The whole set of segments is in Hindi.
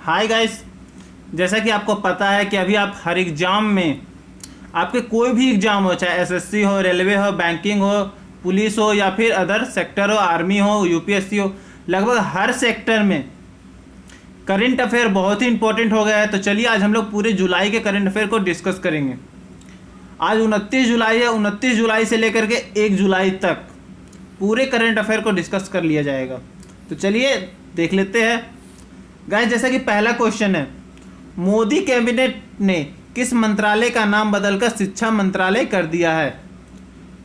हाय गाइस, जैसा कि आपको पता है कि अभी आप हर एग्ज़ाम में आपके कोई भी एग्ज़ाम हो, चाहे एसएससी हो, रेलवे हो, बैंकिंग हो, पुलिस हो या फिर अदर सेक्टर हो, आर्मी हो, यूपीएससी हो, लगभग हर सेक्टर में करंट अफेयर बहुत ही इंपॉर्टेंट हो गया है। तो चलिए आज हम लोग पूरे जुलाई के करंट अफेयर को डिस्कस करेंगे। आज 29 जुलाई है, 29 जुलाई से लेकर के 1 जुलाई तक पूरे करंट अफेयर को डिस्कस कर लिया जाएगा। तो चलिए देख लेते हैं गाइस। जैसा कि पहला क्वेश्चन है, मोदी कैबिनेट ने किस मंत्रालय का नाम बदलकर शिक्षा मंत्रालय कर दिया है?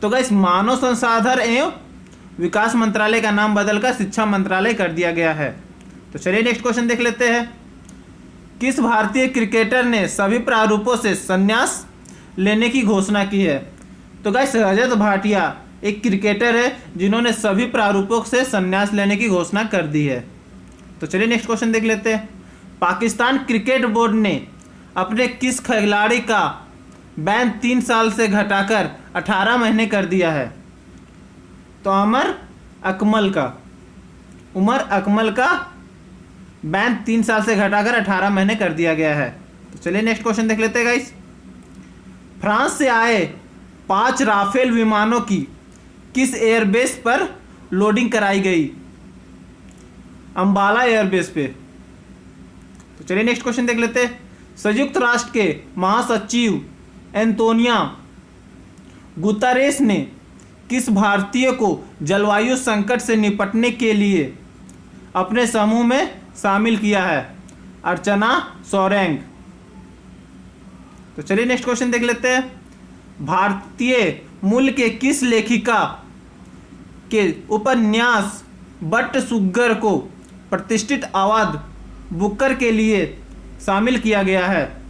तो गाइस मानव संसाधन एवं विकास मंत्रालय का नाम बदलकर शिक्षा मंत्रालय कर दिया गया है। तो चलिए नेक्स्ट क्वेश्चन देख लेते हैं। किस भारतीय क्रिकेटर ने सभी प्रारूपों से संन्यास लेने की घोषणा की है? तो गाइस रजत भाटिया एक क्रिकेटर है जिन्होंने सभी प्रारूपों से संन्यास लेने की घोषणा कर दी है। तो चलिए नेक्स्ट क्वेश्चन देख लेते हैं। पाकिस्तान क्रिकेट बोर्ड ने अपने किस खिलाड़ी का बैन 3 साल से घटाकर 18 महीने कर दिया है? तो उमर अकमल का बैन 3 साल से घटाकर 18 महीने कर दिया गया है। तो चलिए नेक्स्ट क्वेश्चन देख लेते हैं गाइस। फ्रांस से आए 5 राफेल विमानों की किस एयरबेस पर लोडिंग कराई गई? अंबाला एयरबेस पे। तो चलिए नेक्स्ट क्वेश्चन देख लेते हैं। संयुक्त राष्ट्र के महासचिव एंटोनियो गुतरेस ने किस भारतीय को जलवायु संकट से निपटने के लिए अपने समूह में शामिल किया है? अर्चना सोरेंग। तो चलिए नेक्स्ट क्वेश्चन देख लेते हैं। भारतीय मूल के किस लेखिका के उपन्यास बट सुग्गर को प्रतिष्ठित अवार्ड बुकर के लिए शामिल किया गया है?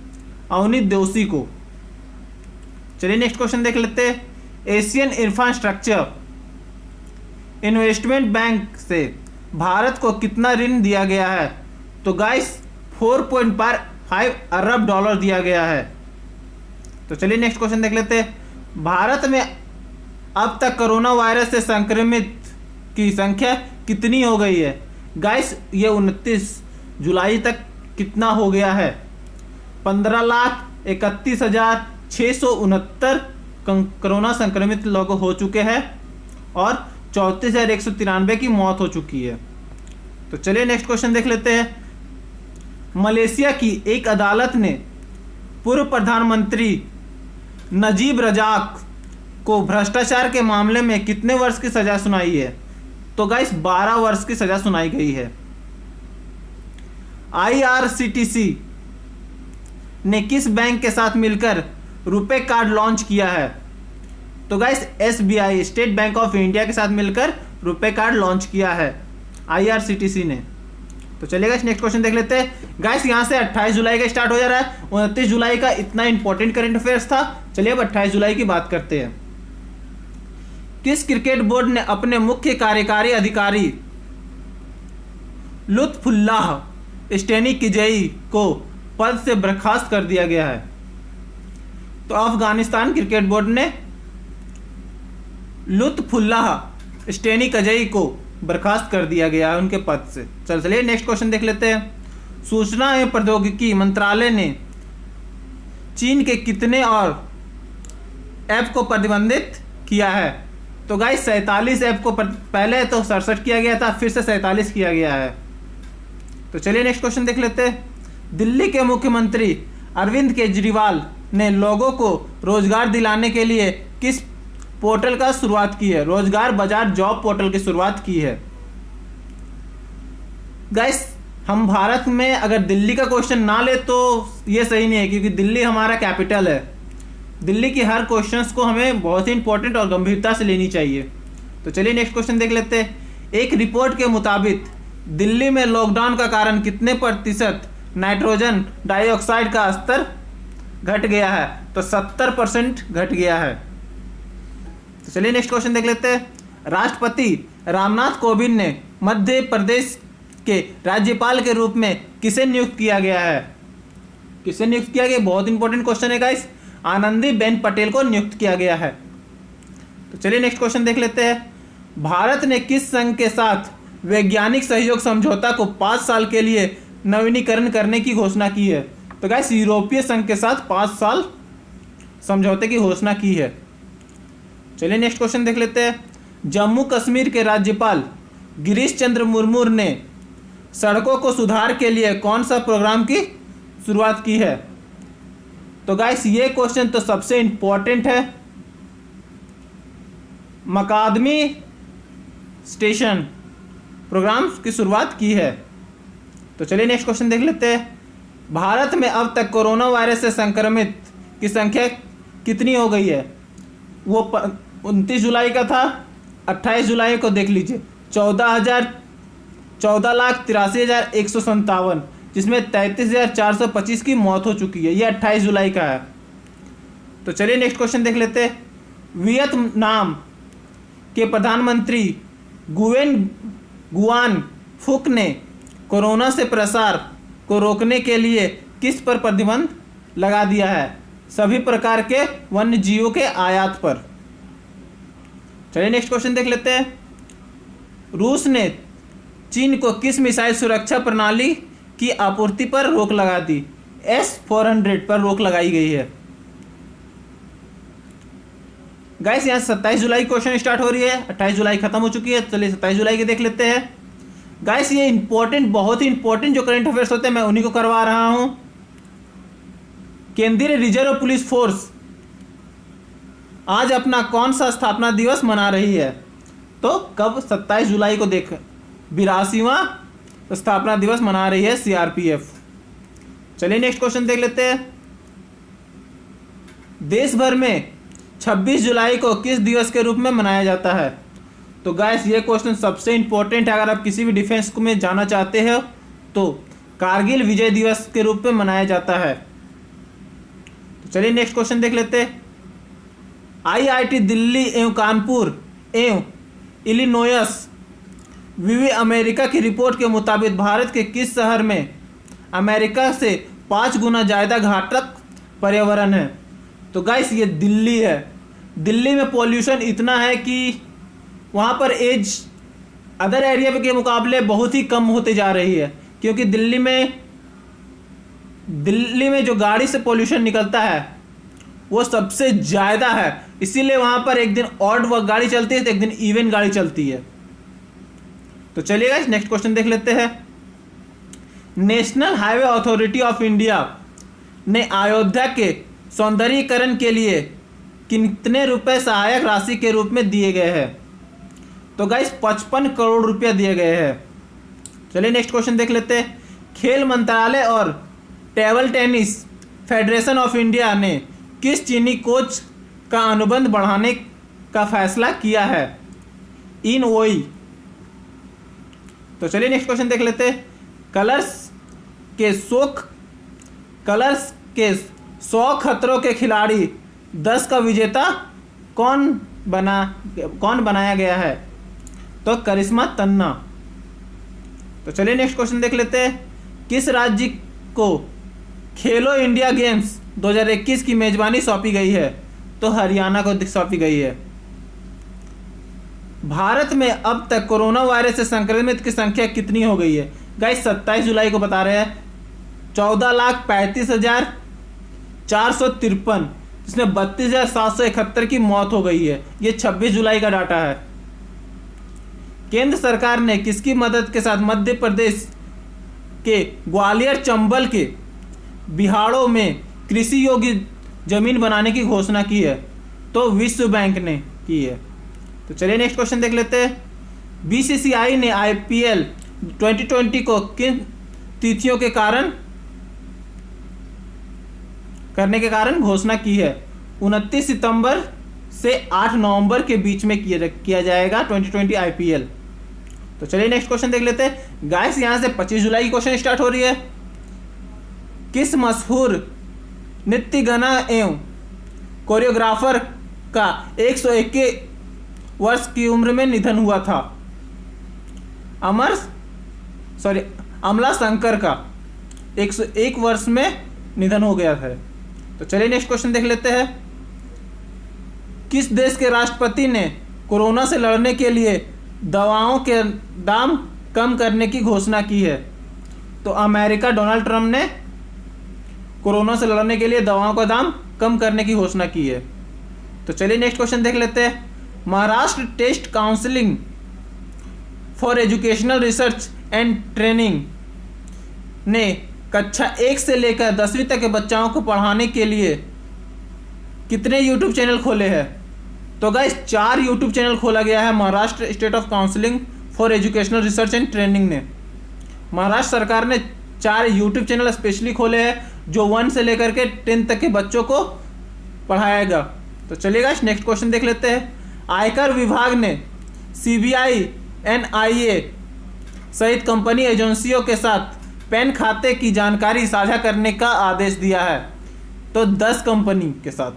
अवनीत जोशी को। चलिए नेक्स्ट क्वेश्चन देख लेते हैं। एशियन इंफ्रास्ट्रक्चर इन्वेस्टमेंट बैंक से भारत को कितना ऋण दिया गया है? तो गाइस 4.5 अरब डॉलर दिया गया है। तो चलिए नेक्स्ट क्वेश्चन देख लेते हैं। भारत में अब तक कोरोना वायरस से संक्रमित की संख्या कितनी हो गई है? गाइस ये 29 जुलाई तक कितना हो गया है? 15,31,669 कोरोना संक्रमित लोग हो चुके हैं और 34,193 की मौत हो चुकी है। तो चलिए नेक्स्ट क्वेश्चन देख लेते हैं। मलेशिया की एक अदालत ने पूर्व प्रधानमंत्री नजीब रजाक को भ्रष्टाचार के मामले में कितने वर्ष की सजा सुनाई है? तो गाइस 12 वर्ष की सजा सुनाई गई है। आईआरसीटीसी ने किस बैंक के साथ मिलकर रुपे कार्ड लॉन्च किया है? तो guys SBI state bank of India के साथ मिलकर रुपे कार्ड लॉन्च किया है आईआरसीटीसी ने। तो चलिए गाइस नेक्स्ट क्वेश्चन देख लेते हैं। गाइस यहां से 28 जुलाई का स्टार्ट हो जा रहा है। 29 जुलाई का इतना इंपॉर्टेंट करंट अफेयर्स था। चलिए अब 28 जुलाई की बात करते हैं। किस क्रिकेट बोर्ड ने अपने मुख्य कार्यकारी अधिकारी लुत्फुल्लाह स्टेनिकिजई को पद से बर्खास्त कर दिया गया है? तो अफगानिस्तान क्रिकेट बोर्ड ने लुत्फुल्लाह स्टेनिकिजई को बर्खास्त कर दिया गया है उनके पद से। चलिए नेक्स्ट क्वेश्चन देख लेते हैं। सूचना एवं प्रौद्योगिकी मंत्रालय ने चीन के कितने और ऐप को प्रतिबंधित किया है? तो गाइस 47 ऐप को पहले तो 67 किया गया था, फिर से 47 किया गया है। तो चलिए नेक्स्ट क्वेश्चन देख लेते हैं। दिल्ली के मुख्यमंत्री अरविंद केजरीवाल ने लोगों को रोजगार दिलाने के लिए किस पोर्टल का शुरुआत की है? रोजगार बाजार जॉब पोर्टल की शुरुआत की है। गाइस हम भारत में अगर दिल्ली का क्वेश्चन ना ले तो ये सही नहीं है, क्योंकि दिल्ली हमारा कैपिटल है। दिल्ली की हर क्वेश्चंस को हमें बहुत ही इंपॉर्टेंट और गंभीरता से लेनी चाहिए। तो चलिए नेक्स्ट क्वेश्चन देख लेते हैं। एक रिपोर्ट के मुताबिक दिल्ली में लॉकडाउन का कारण कितने प्रतिशत नाइट्रोजन डाइऑक्साइड का स्तर घट गया है? तो 70% घट गया है। तो चलिए नेक्स्ट क्वेश्चन देख लेते हैं। राष्ट्रपति रामनाथ कोविंद ने मध्य प्रदेश के राज्यपाल के रूप में किसे नियुक्त किया गया है? किसे नियुक्त किया गया? बहुत इंपॉर्टेंट क्वेश्चन है गाइस। आनंदीबेन पटेल को नियुक्त किया गया है। तो चलिए नेक्स्ट क्वेश्चन देख लेते हैं। भारत ने किस संघ के साथ वैज्ञानिक सहयोग समझौता को 5 साल के लिए नवीनीकरण करने की घोषणा की है? तो गाइस यूरोपीय संघ के साथ 5 साल समझौते की घोषणा की है। चलिए नेक्स्ट क्वेश्चन देख लेते हैं। जम्मू कश्मीर के राज्यपाल गिरीश चंद्र मुर्मू ने सड़कों को सुधार के लिए कौन सा प्रोग्राम की शुरुआत की है? तो गाइस ये क्वेश्चन तो सबसे इंपॉर्टेंट है। मकादमी स्टेशन प्रोग्राम की शुरुआत की है। तो चलिए नेक्स्ट क्वेश्चन देख लेते हैं। भारत में अब तक कोरोना वायरस से संक्रमित की संख्या कितनी हो गई है? वो 29 जुलाई का था, 28 जुलाई को देख लीजिए 14,83,157, जिसमें 33,425 की मौत हो चुकी है। ये 28 जुलाई का है। तो चलिए नेक्स्ट क्वेश्चन देख लेते हैं। वियतनाम के प्रधानमंत्री गुआन फुक ने कोरोना से प्रसार को रोकने के लिए किस पर प्रतिबंध लगा दिया है? सभी प्रकार के वन्य जीवों के आयात पर। चलिए नेक्स्ट क्वेश्चन देख लेते हैं। रूस ने चीन को किस मिसाइल सुरक्षा प्रणाली की आपूर्ति पर रोक लगा दी? S-400 पर रोक लगाई गई है। गाइस यहाँ 27 जुलाई क्वेश्चन स्टार्ट हो रही है, 28 जुलाई खत्म हो चुकी है। चलिए 27 जुलाई के देख लेते हैं। गाइस ये इंपॉर्टेंट, बहुत ही इंपॉर्टेंट जो करंट अफेयर्स होते हैं मैं उन्हीं को करवा रहा हूं। केंद्रीय रिजर्व पुलिस फोर्स आज अपना कौन सा स्थापना दिवस मना रही है? तो कब? 27 जुलाई को देख 82वां स्थापना दिवस मना रही है CRPF। चलिए नेक्स्ट क्वेश्चन देख लेते हैं। देश भर में 26 जुलाई को किस दिवस के रूप में मनाया जाता है? तो गाइस ये क्वेश्चन सबसे इंपॉर्टेंट है। अगर आप किसी भी डिफेंस में जाना चाहते हो तो कारगिल विजय दिवस के रूप में मनाया जाता है। तो चलिए नेक्स्ट क्वेश्चन देख लेते हैं। IIT दिल्ली एवं कानपुर एवं इलिनोयस अमेरिका की रिपोर्ट के मुताबिक भारत के किस शहर में अमेरिका से 5 गुना ज़्यादा घातक पर्यावरण है? तो गाइस ये दिल्ली है। दिल्ली में पॉल्यूशन इतना है कि वहाँ पर एज अदर एरिया के मुकाबले बहुत ही कम होते जा रही है, क्योंकि दिल्ली में जो गाड़ी से पॉल्यूशन निकलता है वो सबसे ज़्यादा है। इसीलिए वहाँ पर एक दिन ऑड गाड़ी चलती है तो एक दिन इवन गाड़ी चलती है। तो चलिए गाइस नेक्स्ट क्वेश्चन देख लेते हैं। National highway authority of India ने अयोध्या के सौंदर्यीकरण के लिए कितने रुपए सहायक राशि के रूप में दिए गए हैं? तो गाइस 55 करोड़ रुपया दिए गए हैं। चलिए नेक्स्ट क्वेश्चन देख लेते हैं। खेल मंत्रालय और table tennis federation of India ने किस चीनी कोच का अनुबंध बढ़ाने का फैसला किया है? इनओई। तो चलिए नेक्स्ट क्वेश्चन देख लेते हैं। कलर्स के 100 खतरों के खिलाड़ी 10 का विजेता कौन बनाया गया है? तो करिश्मा तन्ना। तो चलिए नेक्स्ट क्वेश्चन देख लेते हैं। किस राज्य को खेलो इंडिया गेम्स 2021 की मेजबानी सौंपी गई है? तो हरियाणा को सौंपी गई है। भारत में अब तक कोरोना वायरस से संक्रमित की संख्या कितनी हो गई है? गाइस 27 जुलाई को बता रहे हैं 14,35,453, जिसमें 32,771 की मौत हो गई है। ये 26 जुलाई का डाटा है। केंद्र सरकार ने किसकी मदद के साथ मध्य प्रदेश के ग्वालियर चंबल के बिहाड़ों में कृषि योग्य जमीन बनाने की घोषणा की है? तो विश्व बैंक ने की है। तो चलिए नेक्स्ट क्वेश्चन देख लेते हैं। BCCI ने IPL 2020 को किन तिथियों के कारण करने के कारण घोषणा की है? 29 सितंबर से 8 नवंबर के बीच में किया जाएगा 2020 IPL। तो चलिए नेक्स्ट क्वेश्चन देख लेते हैं। गाइस यहां से 25 जुलाई की क्वेश्चन स्टार्ट हो रही है। किस मशहूर नृत्य गाना एवं कोरियोग्राफर का 101 वर्ष की उम्र में निधन हुआ था? अमला शंकर का 101 वर्ष में निधन हो गया था। तो चलिए नेक्स्ट क्वेश्चन देख लेते हैं। किस देश के राष्ट्रपति ने कोरोना से लड़ने के लिए दवाओं के दाम कम करने की घोषणा की है? तो अमेरिका डोनाल्ड ट्रंप ने कोरोना से लड़ने के लिए दवाओं का दाम कम करने की घोषणा की है। तो चलिए नेक्स्ट क्वेश्चन देख लेते हैं। Maharashtra test counselling for educational research and training ने कक्षा 1 से लेकर 10वीं तक के बच्चों को पढ़ाने के लिए कितने यूट्यूब चैनल खोले हैं? तो गाइस 4 यूट्यूब चैनल खोला गया है Maharashtra state of counselling for educational research and training ने। महाराष्ट्र सरकार ने 4 यूट्यूब चैनल स्पेशली खोले हैं जो 1 से लेकर के 10 तक के बच्चों को पढ़ाएगा। तो चलिए गाइस नेक्स्ट क्वेश्चन देख लेते हैं। आयकर विभाग ने सीबीआई, एनआईए सहित कंपनी एजेंसियों के साथ पैन खाते की जानकारी साझा करने का आदेश दिया है। तो 10 कंपनी के साथ।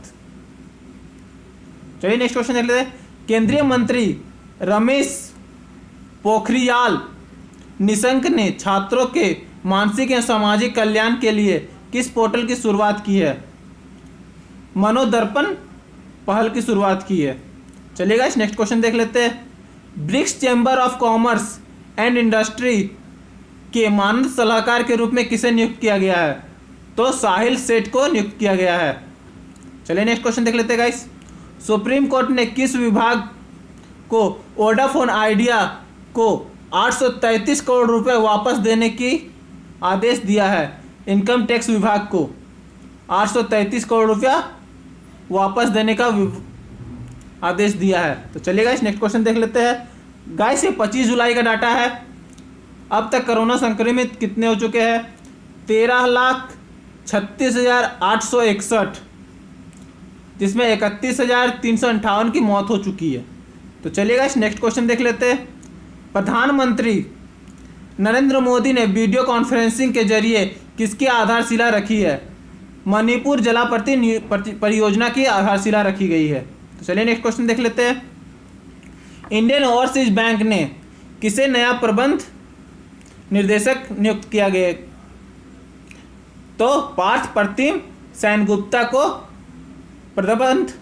चलिए नेक्स्ट क्वेश्चन देख लेते हैं। केंद्रीय मंत्री रमेश पोखरियाल निशंक ने छात्रों के मानसिक एवं सामाजिक कल्याण के लिए किस पोर्टल की शुरुआत की है? मनोदर्पण पहल की शुरुआत की है। चलिए गाइस नेक्स्ट क्वेश्चन देख लेते हैं। BRICS chamber of commerce and industry के मानद सलाहकार के रूप में किसे नियुक्त किया गया है? तो साहिल सेठ को नियुक्त किया गया है। चलिए नेक्स्ट क्वेश्चन देख लेते हैं गाइस। सुप्रीम कोर्ट ने किस विभाग को वोडाफोन आइडिया को 833 करोड़ रुपए वापस देने की आदेश दिया है? इनकम टैक्स विभाग को 833 करोड़ रुपया वापस देने का आदेश दिया है। तो चलिए गाइस नेक्स्ट क्वेश्चन देख लेते हैं। गाइस ये 25 जुलाई का डाटा है। अब तक कोरोना संक्रमित कितने हो चुके हैं? 13,36,861, जिसमें 31,358 की मौत हो चुकी है। तो चलिए गाइस नेक्स्ट क्वेश्चन देख लेते हैं। प्रधानमंत्री नरेंद्र मोदी ने वीडियो कॉन्फ्रेंसिंग के जरिए किसकी आधारशिला रखी है? मणिपुर जलापूर्ति परियोजना की आधारशिला रखी गई है। तो चलिए नेक्स्ट क्वेश्चन देख लेते हैं। इंडियन ओवरसीज बैंक ने किसे नया प्रबंध निर्देशक नियुक्त किया गया? तो पार्थ प्रतिम सेनगुप्ता को प्रबंध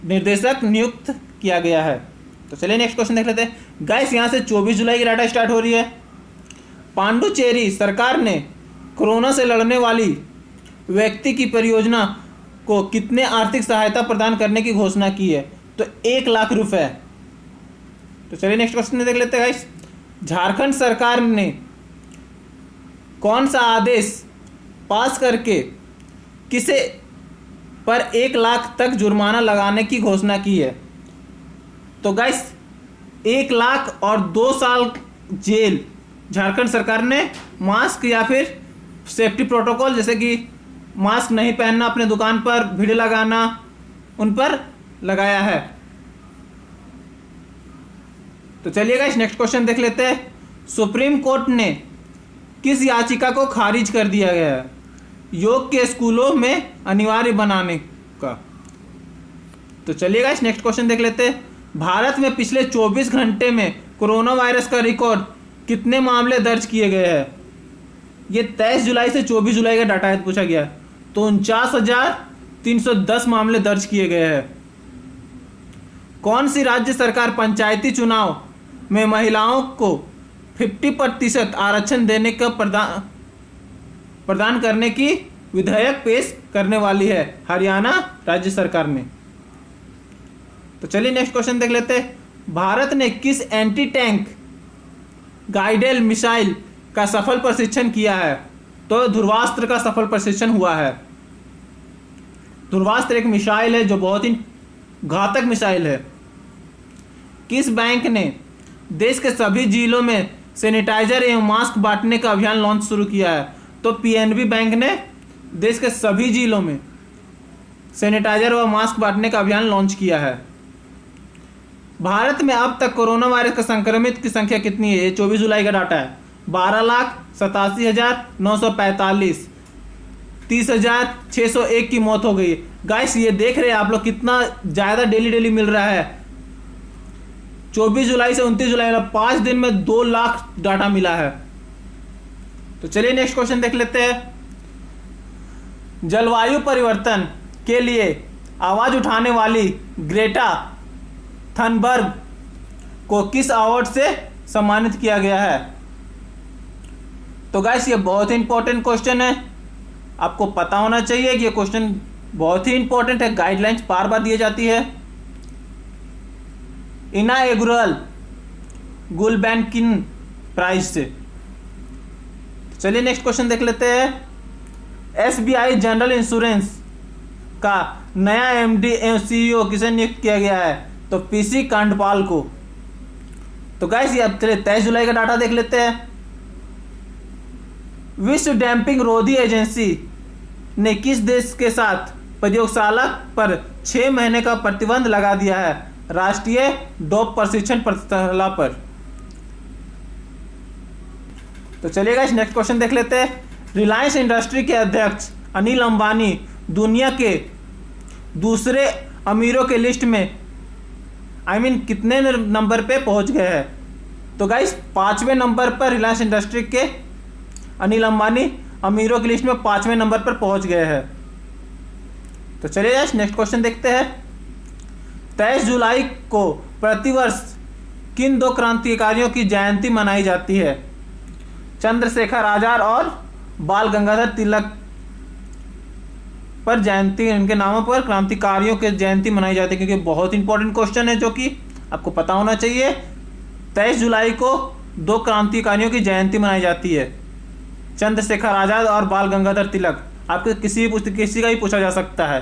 निर्देशक नियुक्त किया गया है। तो चलिए नेक्स्ट क्वेश्चन देख लेते हैं। गाइस यहाँ से 24 जुलाई की डाटा स्टार्ट हो रही है। पांडुचेरी सरकार ने कोरोना से लड़ने वाली व्यक्ति की परियोजना को कितने आर्थिक सहायता प्रदान करने की घोषणा की है? तो 1 लाख रुपए। तो चलिए नेक्स्ट क्वेश्चन देख लेते हैं गाइस। झारखंड सरकार ने कौन सा आदेश पास करके किसे पर 1 लाख तक जुर्माना लगाने की घोषणा की है? तो गाइस 1 लाख और 2 साल जेल झारखंड सरकार ने मास्क या फिर सेफ्टी प्रोटोकॉल जैसे कि मास्क नहीं पहनना, अपने दुकान पर भीड़ लगाना, उन पर लगाया है। तो चलिए गाइस नेक्स्ट क्वेश्चन देख लेते हैं। सुप्रीम कोर्ट ने किस याचिका को खारिज कर दिया गया है? योग के स्कूलों में अनिवार्य बनाने का। तो चलिए गाइस नेक्स्ट क्वेश्चन देख लेते हैं। भारत में पिछले 24 घंटे में कोरोना वायरस का रिकॉर्ड कितने मामले दर्ज किए गए हैं? ये 23 जुलाई से 24 जुलाई का डाटा पूछा गया। तो 49,310 मामले दर्ज किए गए हैं। कौन सी राज्य सरकार पंचायती चुनाव में महिलाओं को 50% आरक्षण देने का प्रदान करने की विधेयक पेश करने वाली है? हरियाणा राज्य सरकार ने। तो चलिए नेक्स्ट क्वेश्चन देख लेते हैं। भारत ने किस एंटी टैंक गाइडेड मिसाइल का सफल परीक्षण किया है? तो ध्रुवास्त्र का सफल परीक्षण हुआ है। ध्रुवास्त्र एक मिसाइल है जो बहुत ही घातक मिसाइल है। किस बैंक ने देश के सभी जिलों में सैनिटाइजर एवं मास्क बांटने का अभियान लॉन्च शुरू किया है? तो पीएनबी बैंक ने देश के सभी जिलों में सैनिटाइजर व मास्क बांटने का अभियान लॉन्च किया है। भारत में अब तक कोरोना वायरस का संक्रमित की संख्या कितनी है? ये 24 जुलाई का डाटा है। 12,87,945, 30,601 की मौत हो गई। गाइस ये देख रहे हैं आप लोग कितना ज़्यादा डेली मिल रहा है। 24 जुलाई से 29 जुलाई 5 दिन में 2 लाख डाटा मिला है। तो चलिए नेक्स्ट क्वेश्चन देख लेते हैं। जलवायु परिवर्तन के लिए आवाज उठाने वाली ग्रेटा थनबर्ग को किस अवार्ड से सम्मानित किया गया है? तो गाइस ये बहुत ही इंपॉर्टेंट क्वेश्चन है, आपको पता होना चाहिए कि ये क्वेश्चन बहुत ही इंपॉर्टेंट है, गाइडलाइंस बार बार दी जाती है। इनाग्रुअल गुलबैंकिन प्राइज से। चलिए नेक्स्ट क्वेश्चन देख लेते हैं। एसबीआई जनरल इंश्योरेंस का नया एमडी एवं सीईओ किसे नियुक्त किया गया है? तो पीसी कांडपाल को। तो गाइस ये अब चलिए 23 जुलाई का डाटा देख लेते हैं। विश्व डैम्पिंग रोधी एजेंसी ने किस देश के साथ प्रयोगशाला पर 6 महीने का प्रतिबंध लगा दिया है? राष्ट्रीय डोप प्रशिक्षण प्रयोगशाला पर। तो चलिए गाइस नेक्स्ट क्वेश्चन देख लेते हैं। रिलायंस इंडस्ट्री के अध्यक्ष अनिल अंबानी दुनिया के दूसरे अमीरों के लिस्ट में कितने नंबर पे पहुंच गए हैं? तो गाइस 5वें नंबर पर रिलायंस इंडस्ट्री के अनिल अंबानी अमीरों की लिस्ट में 5वें नंबर पर पहुंच गए हैं। तो चलिए गाइस नेक्स्ट क्वेश्चन देखते हैं। 23 जुलाई को प्रतिवर्ष किन 2 क्रांतिकारियों की जयंती मनाई जाती है? चंद्रशेखर आजाद और बाल गंगाधर तिलक पर जयंती, इनके नामों पर क्रांतिकारियों के जयंती मनाई जाती है, क्योंकि बहुत इंपॉर्टेंट क्वेश्चन है जो कि आपको पता होना चाहिए। 23 जुलाई को 2 क्रांतिकारियों की जयंती मनाई जाती है, चंद्रशेखर आजाद और बाल गंगाधर तिलक। आपके किसी का भी पूछा जा सकता है।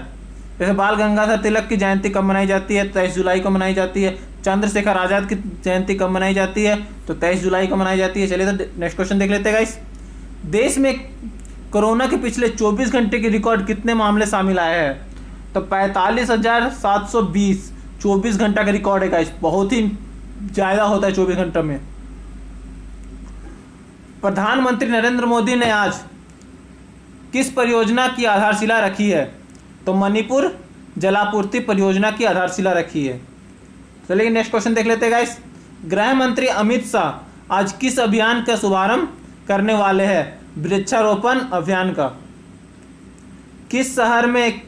जैसे बाल गंगाधर तिलक की जयंती कब मनाई जाती है? 23 जुलाई को मनाई जाती है। चंद्रशेखर आजाद की जयंती कब मनाई जाती है? तो 23 जुलाई को मनाई जाती है। चलिए तो नेक्स्ट क्वेश्चन देख लेते हैं गाइस। देश में कोरोना के पिछले 24 घंटे की रिकॉर्ड कितने मामले शामिल आए हैं? तो 45,720 24 घंटा का रिकॉर्ड है गाइस, बहुत ही ज़्यादा होता है 24 घंटे में। प्रधानमंत्री नरेंद्र मोदी ने आज किस परियोजना की आधारशिला रखी है? तो मणिपुर जलापूर्ति परियोजना की आधारशिला रखी है। चलिए नेक्स्ट क्वेश्चन देख लेते हैं गाइस। गृह मंत्री अमित शाह आज किस अभियान का शुभारंभ करने वाले हैं? वृक्षारोपण अभियान का। किस शहर में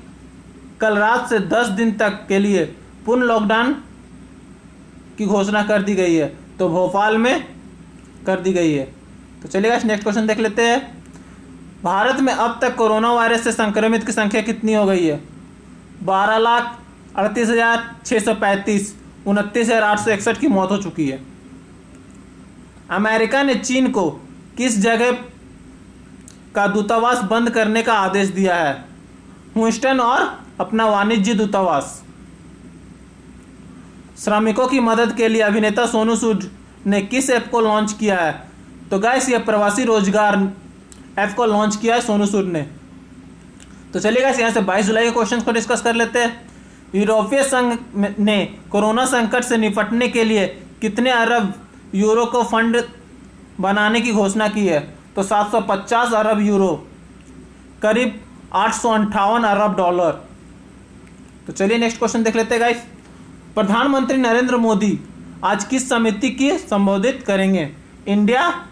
कल रात से 10 दिन तक के लिए पूर्ण लॉकडाउन की घोषणा कर दी गई है? तो भोपाल में कर दी गई है। तो चलिए गाइस नेक्स्ट क्वेश्चन देख लेते हैं। भारत में अब तक कोरोना वायरस से संक्रमित की संख्या कितनी हो गई है? 12,38,635, 29,861 की मौत हो चुकी है। अमेरिका ने चीन को किस जगह का दूतावास बंद करने का आदेश दिया है? ह्यूस्टन और अपना वाणिज्य दूतावास। श्रमिकों की मदद के लिए अभिनेता सोनू सूद ने किस ऐप को लॉन्च किया है? तो गाइस ये प्रवासी रोजगार ऐप को लॉन्च किया है सोनू सूद ने। तो चलिए गाइस यहाँ से 22 जुलाई के क्वेश्चन को डिस्कस कर लेते हैं। यूरोपीय संघ ने कोरोना संकट से निपटने के लिए कितने अरब यूरो को फंड बनाने की घोषणा की है? तो 750 अरब यूरो, करीब 858 अरब डॉलर। तो चलिए नेक्स्ट क्वेश्चन देख लेते हैं गाइस। प्रधानमंत्री नरेंद्र मोदी आज किस समिति की संबोधित करेंगे? इंडिया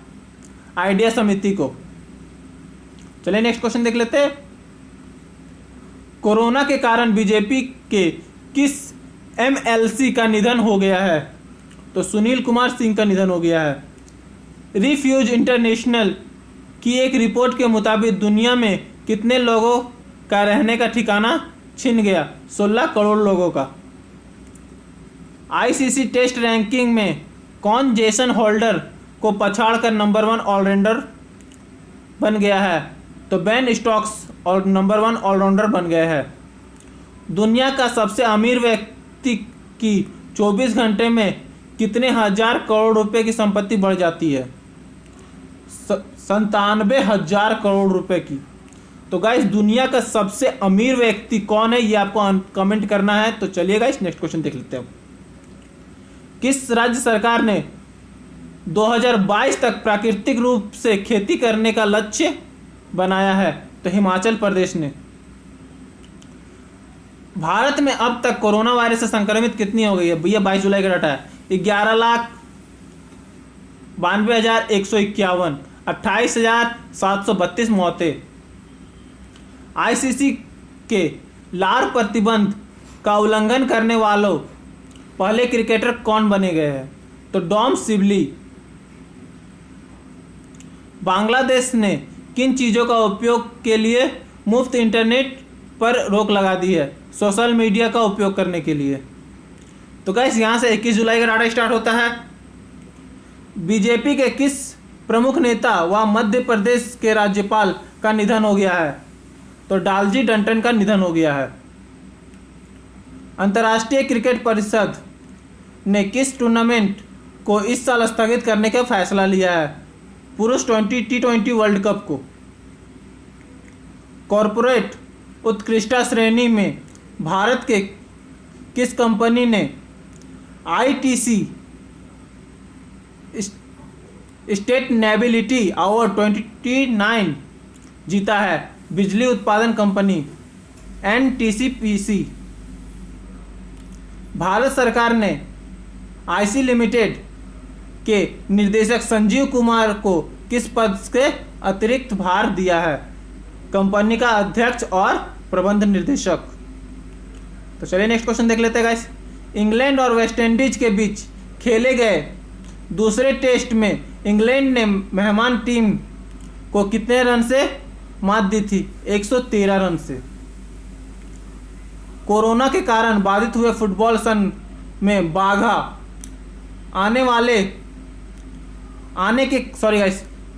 आइडिया समिति को। चलिए नेक्स्ट क्वेश्चन देख लेते हैं। कोरोना के कारण बीजेपी के किस एमएलसी का निधन हो गया है? तो सुनील कुमार सिंह का निधन हो गया है। रिफ्यूज इंटरनेशनल की एक रिपोर्ट के मुताबिक दुनिया में कितने लोगों का रहने का ठिकाना छिन गया? 16 करोड़ लोगों का। आईसीसी टेस्ट रैंकिंग में कौन जेसन होल्डर को पछाड़कर नंबर 1 ऑलराउंडर बन गया है? तो बेन स्टोक्स और नंबर 1 ऑलराउंडर बन गए हैं। दुनिया का सबसे अमीर व्यक्ति की 24 घंटे में कितने हजार करोड़ रुपए की संपत्ति बढ़ जाती है? 97,000 करोड़ रुपए की। तो गाइस दुनिया का सबसे अमीर व्यक्ति कौन है ये आपको कमेंट करना है। तो चलिए गाइस नेक्स्ट क्वेश्चन देख लेते हैं। किस राज्य सरकार ने 2022 तक प्राकृतिक रूप से खेती करने का लक्ष्य बनाया है? तो हिमाचल प्रदेश ने। भारत में अब तक कोरोना वायरस से संक्रमित कितनी हो गई है? भैया 22 जुलाई का डाटा है। 11,92,151, 28,732 मौतें। आईसीसी के लार प्रतिबंध का उल्लंघन करने वालों पहले क्रिकेटर कौन बने गए हैं? तो डॉम सिबली। बांग्लादेश ने किन चीज़ों का उपयोग के लिए मुफ्त इंटरनेट पर रोक लगा दी है? सोशल मीडिया का उपयोग करने के लिए। तो गाइस यहाँ से 21 जुलाई का डाटा स्टार्ट होता है। बीजेपी के किस प्रमुख नेता व मध्य प्रदेश के राज्यपाल का निधन हो गया है? तो लालजी टंडन का निधन हो गया है। अंतर्राष्ट्रीय क्रिकेट परिषद ने किस टूर्नामेंट को इस साल स्थगित करने का फैसला लिया है? पुरुष T20 वर्ल्ड कप को। कॉरपोरेट उत्कृष्टता श्रेणी में भारत के किस कंपनी ने ITC सस्टेनेबिलिटी अवार्ड 29 जीता है? बिजली उत्पादन कंपनी NTPC। भारत सरकार ने IC लिमिटेड के निर्देशक संजीव कुमार को किस पद से अतिरिक्त भार दिया है? कंपनी का अध्यक्ष और प्रबंध निर्देशक। तो चलिए नेक्स्ट क्वेश्चन देख लेते हैं गाइस। इंग्लैंड और वेस्ट इंडीज के बीच खेले गए दूसरे टेस्ट में इंग्लैंड ने मेहमान टीम को कितने रन से मात दी थी? 113 रन से। कोरोना के कारण बाधित हुए फुटबॉल सन में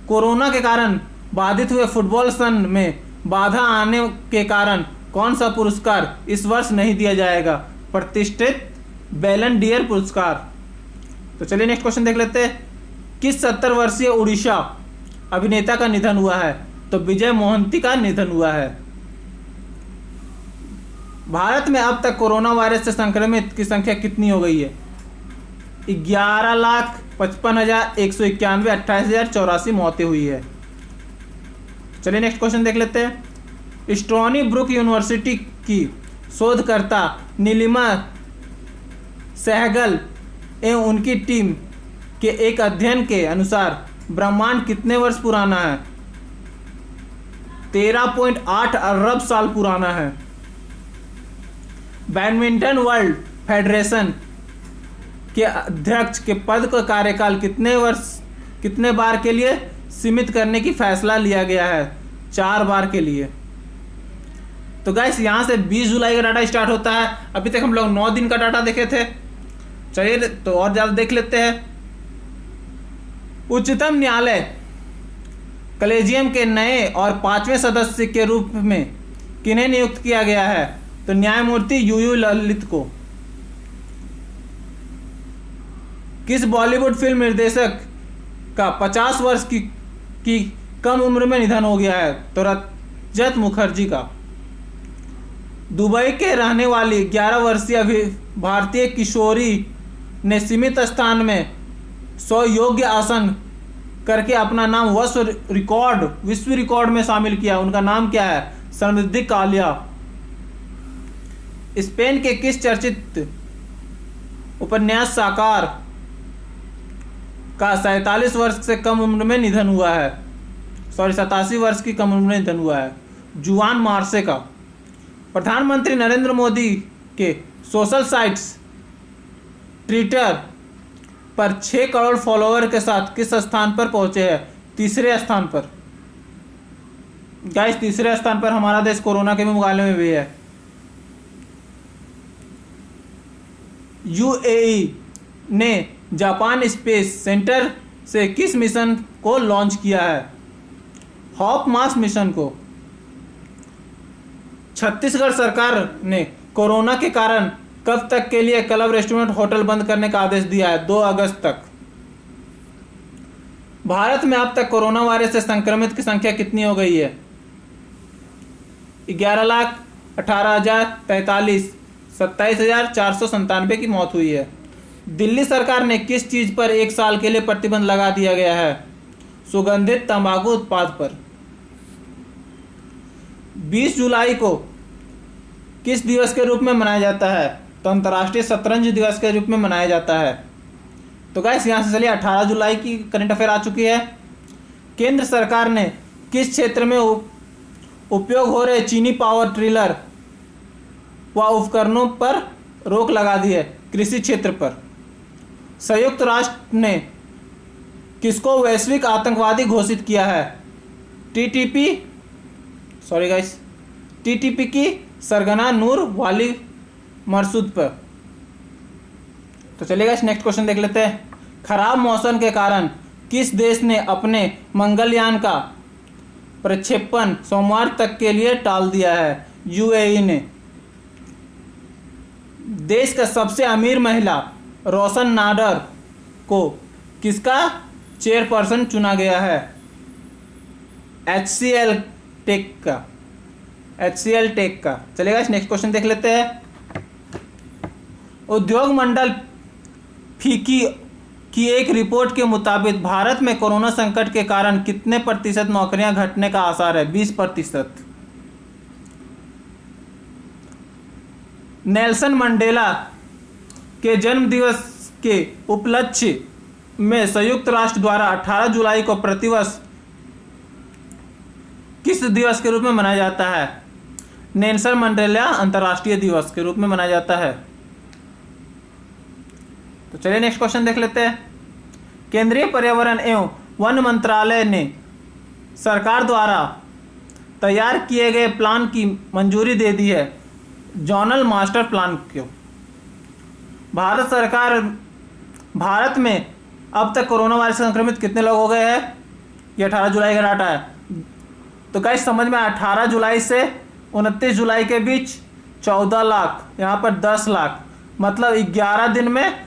कोरोना के कारण बाधित हुए फुटबॉल सन में बाधा आने के कारण कौन सा पुरस्कार इस वर्ष नहीं दिया जाएगा? प्रतिष्ठित बैलन डियर पुरस्कार। तो चलिए नेक्स्ट क्वेश्चन देख लेते हैं। किस 70 वर्षीय उड़ीसा अभिनेता का निधन हुआ है? तो विजय मोहंती का निधन हुआ है। भारत में अब तक कोरोना वायरस से संक्रमित की संख्या कितनी हो गई है? 11,55,191 28,084 मौतें हुई है। चलिए नेक्स्ट क्वेश्चन देख लेते हैं। स्टोनी ब्रुक यूनिवर्सिटी की शोधकर्ता नीलिमा सहगल एवं उनकी टीम के एक अध्ययन के अनुसार ब्रह्मांड कितने वर्ष पुराना है? 13.8 अरब साल पुराना है। बैडमिंटन वर्ल्ड फेडरेशन के अध्यक्ष के पद का कार्यकाल कितने बार के लिए सीमित करने की फैसला लिया गया है? 4 बार के लिए। तो गाइस यहाँ से 20 जुलाई का डाटा स्टार्ट होता है। अभी तक हम लोग 9 दिन का डाटा देखे थे। चलिए तो और ज़्यादा देख लेते हैं। उच्चतम न्यायालय कलेजियम के नए और 5वें सदस्य के रूप में किन्हें नियुक्त किया गया है? तो न्यायमूर्ति यूयू ललित को। किस बॉलीवुड फिल्म निर्देशक का 50 वर्ष की कम उम्र में निधन हो गया है? तो रजत मुखर्जी का। दुबई के रहने वाली 11 वर्षीय भारतीय किशोरी ने सीमित स्थान में 100 योग्य आसन करके अपना नाम विश्व रिकॉर्ड में शामिल किया। उनका नाम क्या है? समृद्धि कालिया। स्पेन के किस चर्चित उपन्यास साकार का 47 वर्ष से कम उम्र में निधन हुआ है? 87 वर्ष की कम उम्र में निधन हुआ है। जुआन मार्से का। प्रधानमंत्री नरेंद्र मोदी के सोशल साइट्स ट्विटर पर 6 करोड़ फॉलोअर के साथ किस स्थान पर पहुंचे हैं? तीसरे स्थान पर। गाइस तीसरे स्थान पर हमारा देश कोरोना के मुकाबले में भी है। UAE ने जापान स्पेस सेंटर से किस मिशन को लॉन्च किया है? हॉप मास मिशन को। छत्तीसगढ़ सरकार ने कोरोना के कारण कब तक के लिए क्लब, रेस्टोरेंट, होटल बंद करने का आदेश दिया है? 2 अगस्त तक। भारत में अब तक कोरोना वायरस से संक्रमित की संख्या कितनी हो गई है? 11,18,043, 27,497 की मौत हुई है। दिल्ली सरकार ने किस चीज पर 1 साल के लिए प्रतिबंध लगा दिया गया है? सुगंधित तंबाकू उत्पाद पर। 20 जुलाई को किस दिवस के रूप में मनाया जाता है? तो अंतर्राष्ट्रीय शतरंज दिवस के रूप में मनाया जाता है। तो गाइस यहाँ से चलिए 18 जुलाई की करंट अफेयर आ चुकी है। केंद्र सरकार ने किस क्षेत्र में उपयोग हो रहे चीनी पावर टिलर व उपकरणों पर रोक लगा दी है? कृषि क्षेत्र पर। संयुक्त राष्ट्र ने किसको वैश्विक आतंकवादी घोषित किया है? टीटीपी की सरगना नूर वाली मरसूद पर। तो चलिए गाइस नेक्स्ट क्वेश्चन देख लेते हैं। खराब मौसम के कारण किस देश ने अपने मंगलयान का प्रक्षेपण सोमवार तक के लिए टाल दिया है? यूएई ने। देश का सबसे अमीर महिला रोशन नाडर को किसका चेयरपर्सन चुना गया है? HCL टेक का। चलेगा नेक्स्ट क्वेश्चन देख लेते हैं। उद्योग मंडल फीकी की एक रिपोर्ट के मुताबिक भारत में कोरोना संकट के कारण कितने प्रतिशत नौकरियां घटने का आसार है? 20%। नेल्सन मंडेला के जन्म दिवस के उपलक्ष्य में संयुक्त राष्ट्र द्वारा 18 जुलाई को प्रतिवर्ष किस दिवस के रूप में मनाया जाता है? नेल्सन मंडेला अंतर्राष्ट्रीय दिवस के रूप में मनाया जाता है। तो चलिए नेक्स्ट क्वेश्चन देख लेते हैं। केंद्रीय पर्यावरण एवं वन मंत्रालय ने सरकार द्वारा तैयार किए गए प्लान की मंजूरी दे दी है। जोनल मास्टर प्लान क्यों? भारत में अब तक कोरोना वायरस से संक्रमित कितने लोग हो गए हैं? ये 18 जुलाई का डाटा है। तो गाइस समझ में 18 जुलाई से 29 जुलाई के बीच 14 लाख, यहाँ पर 10 लाख, मतलब 11 दिन में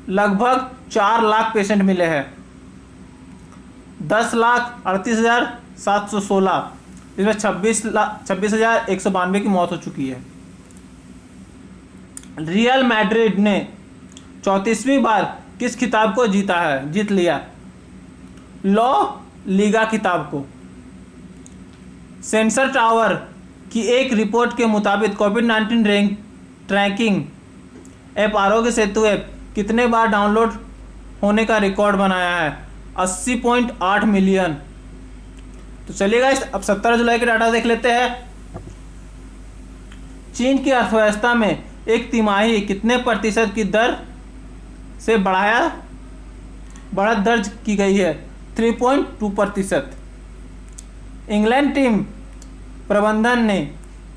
लगभग 4 लाख पेशेंट मिले हैं। 10,38,716, इसमें 26,192 की मौत हो चुकी है। रियल मैड्रिड ने 34वीं बार किस खिताब को जीत लिया? लॉ लीगा खिताब को। सेंसर टावर की एक रिपोर्ट के मुताबिक कोविड-19 tracking app Aarogya Setu app कितने बार डाउनलोड होने का रिकॉर्ड बनाया है? 80.8 मिलियन। तो चलिए गाइस अब 17 जुलाई के डाटा देख लेते हैं। चीन की अर्थव्यवस्था में एक तिमाही कितने प्रतिशत की दर से बढ़त दर्ज की गई है? 3.2%। इंग्लैंड टीम प्रबंधन ने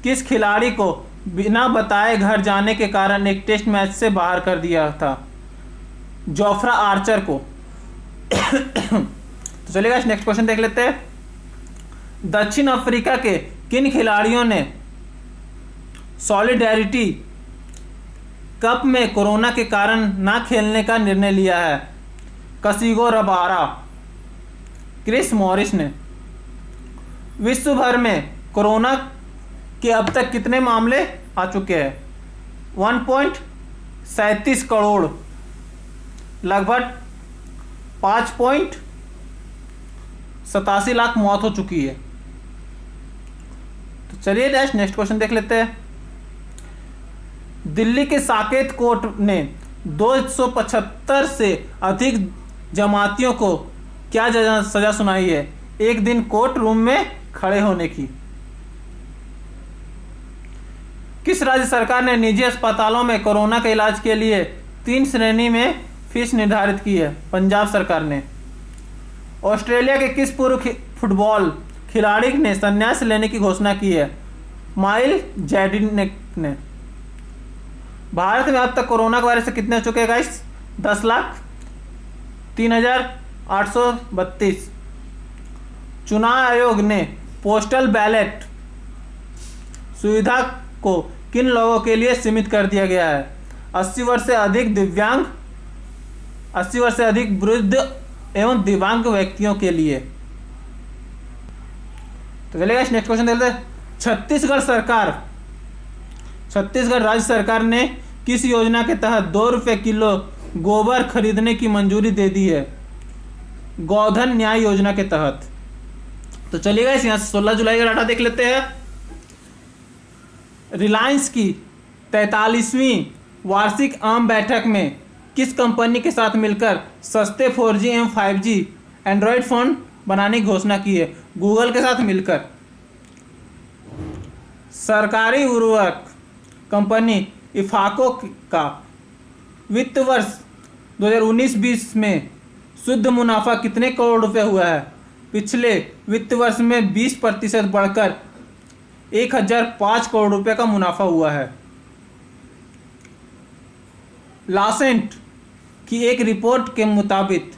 किस खिलाड़ी को बिना बताए घर जाने के कारण एक टेस्ट मैच से बाहर कर दिया था? जोफ्रा आर्चर को। तो चलिए गाइस नेक्स्ट क्वेश्चन देख लेते हैं। दक्षिण अफ्रीका के किन खिलाड़ियों ने सॉलिडेरिटी कप में कोरोना के कारण ना खेलने का निर्णय लिया है? कसिगो रबारा, क्रिस मॉरिस ने। विश्व भर में कोरोना के अब तक कितने मामले आ चुके हैं? 1.37 करोड़, लगभग 5.87 लाख मौत हो चुकी है। तो चलिए नेक्स्ट क्वेश्चन देख लेते हैं। दिल्ली के साकेत कोर्ट ने 275 से अधिक जमातियों को क्या सजा सुनाई है? एक दिन कोर्ट रूम में खड़े होने की। किस राज्य सरकार ने निजी अस्पतालों में कोरोना के इलाज के लिए 3 श्रेणी में फीस निर्धारित की है? पंजाब सरकार ने। ऑस्ट्रेलिया के किस पूर्व फुटबॉल खिलाड़ी ने संन्यास लेने की घोषणा की है? माइल जैडिनेक ने। भारत में अब तक कोरोना वायरस से कितने हो चुके हैं गाइस? 10,03,832। चुनाव आयोग ने पोस्टल बैलेट सुविधा को किन लोगों के लिए सीमित कर दिया गया है? 80 वर्ष से अधिक दिव्यांग, 80 वर्ष से अधिक वृद्ध एवं दिव्यांग व्यक्तियों के लिए। तो चलिए नेक्स्ट क्वेश्चन देखते हैं। छत्तीसगढ़ राज्य सरकार ने किस योजना के तहत 2 रुपये किलो गोबर खरीदने की मंजूरी दे दी है? गोधन न्याय योजना के तहत। तो चलिएगा यहाँ से 16 जुलाई का डाटा देख लेते हैं। रिलायंस की 43वीं वार्षिक आम बैठक में किस कंपनी के साथ मिलकर सस्ते 4G एवं 5G एंड्रॉयड फोन बनाने की घोषणा की है? गूगल के साथ मिलकर। सरकारी उर्वरक कंपनी इफाको का वित्त वर्ष 2019-20 में शुद्ध मुनाफा कितने करोड़ रुपए हुआ है? पिछले वित्त वर्ष में 20% बढ़कर 1005 करोड़ रुपए का मुनाफा हुआ है। लासेंट की एक रिपोर्ट के मुताबिक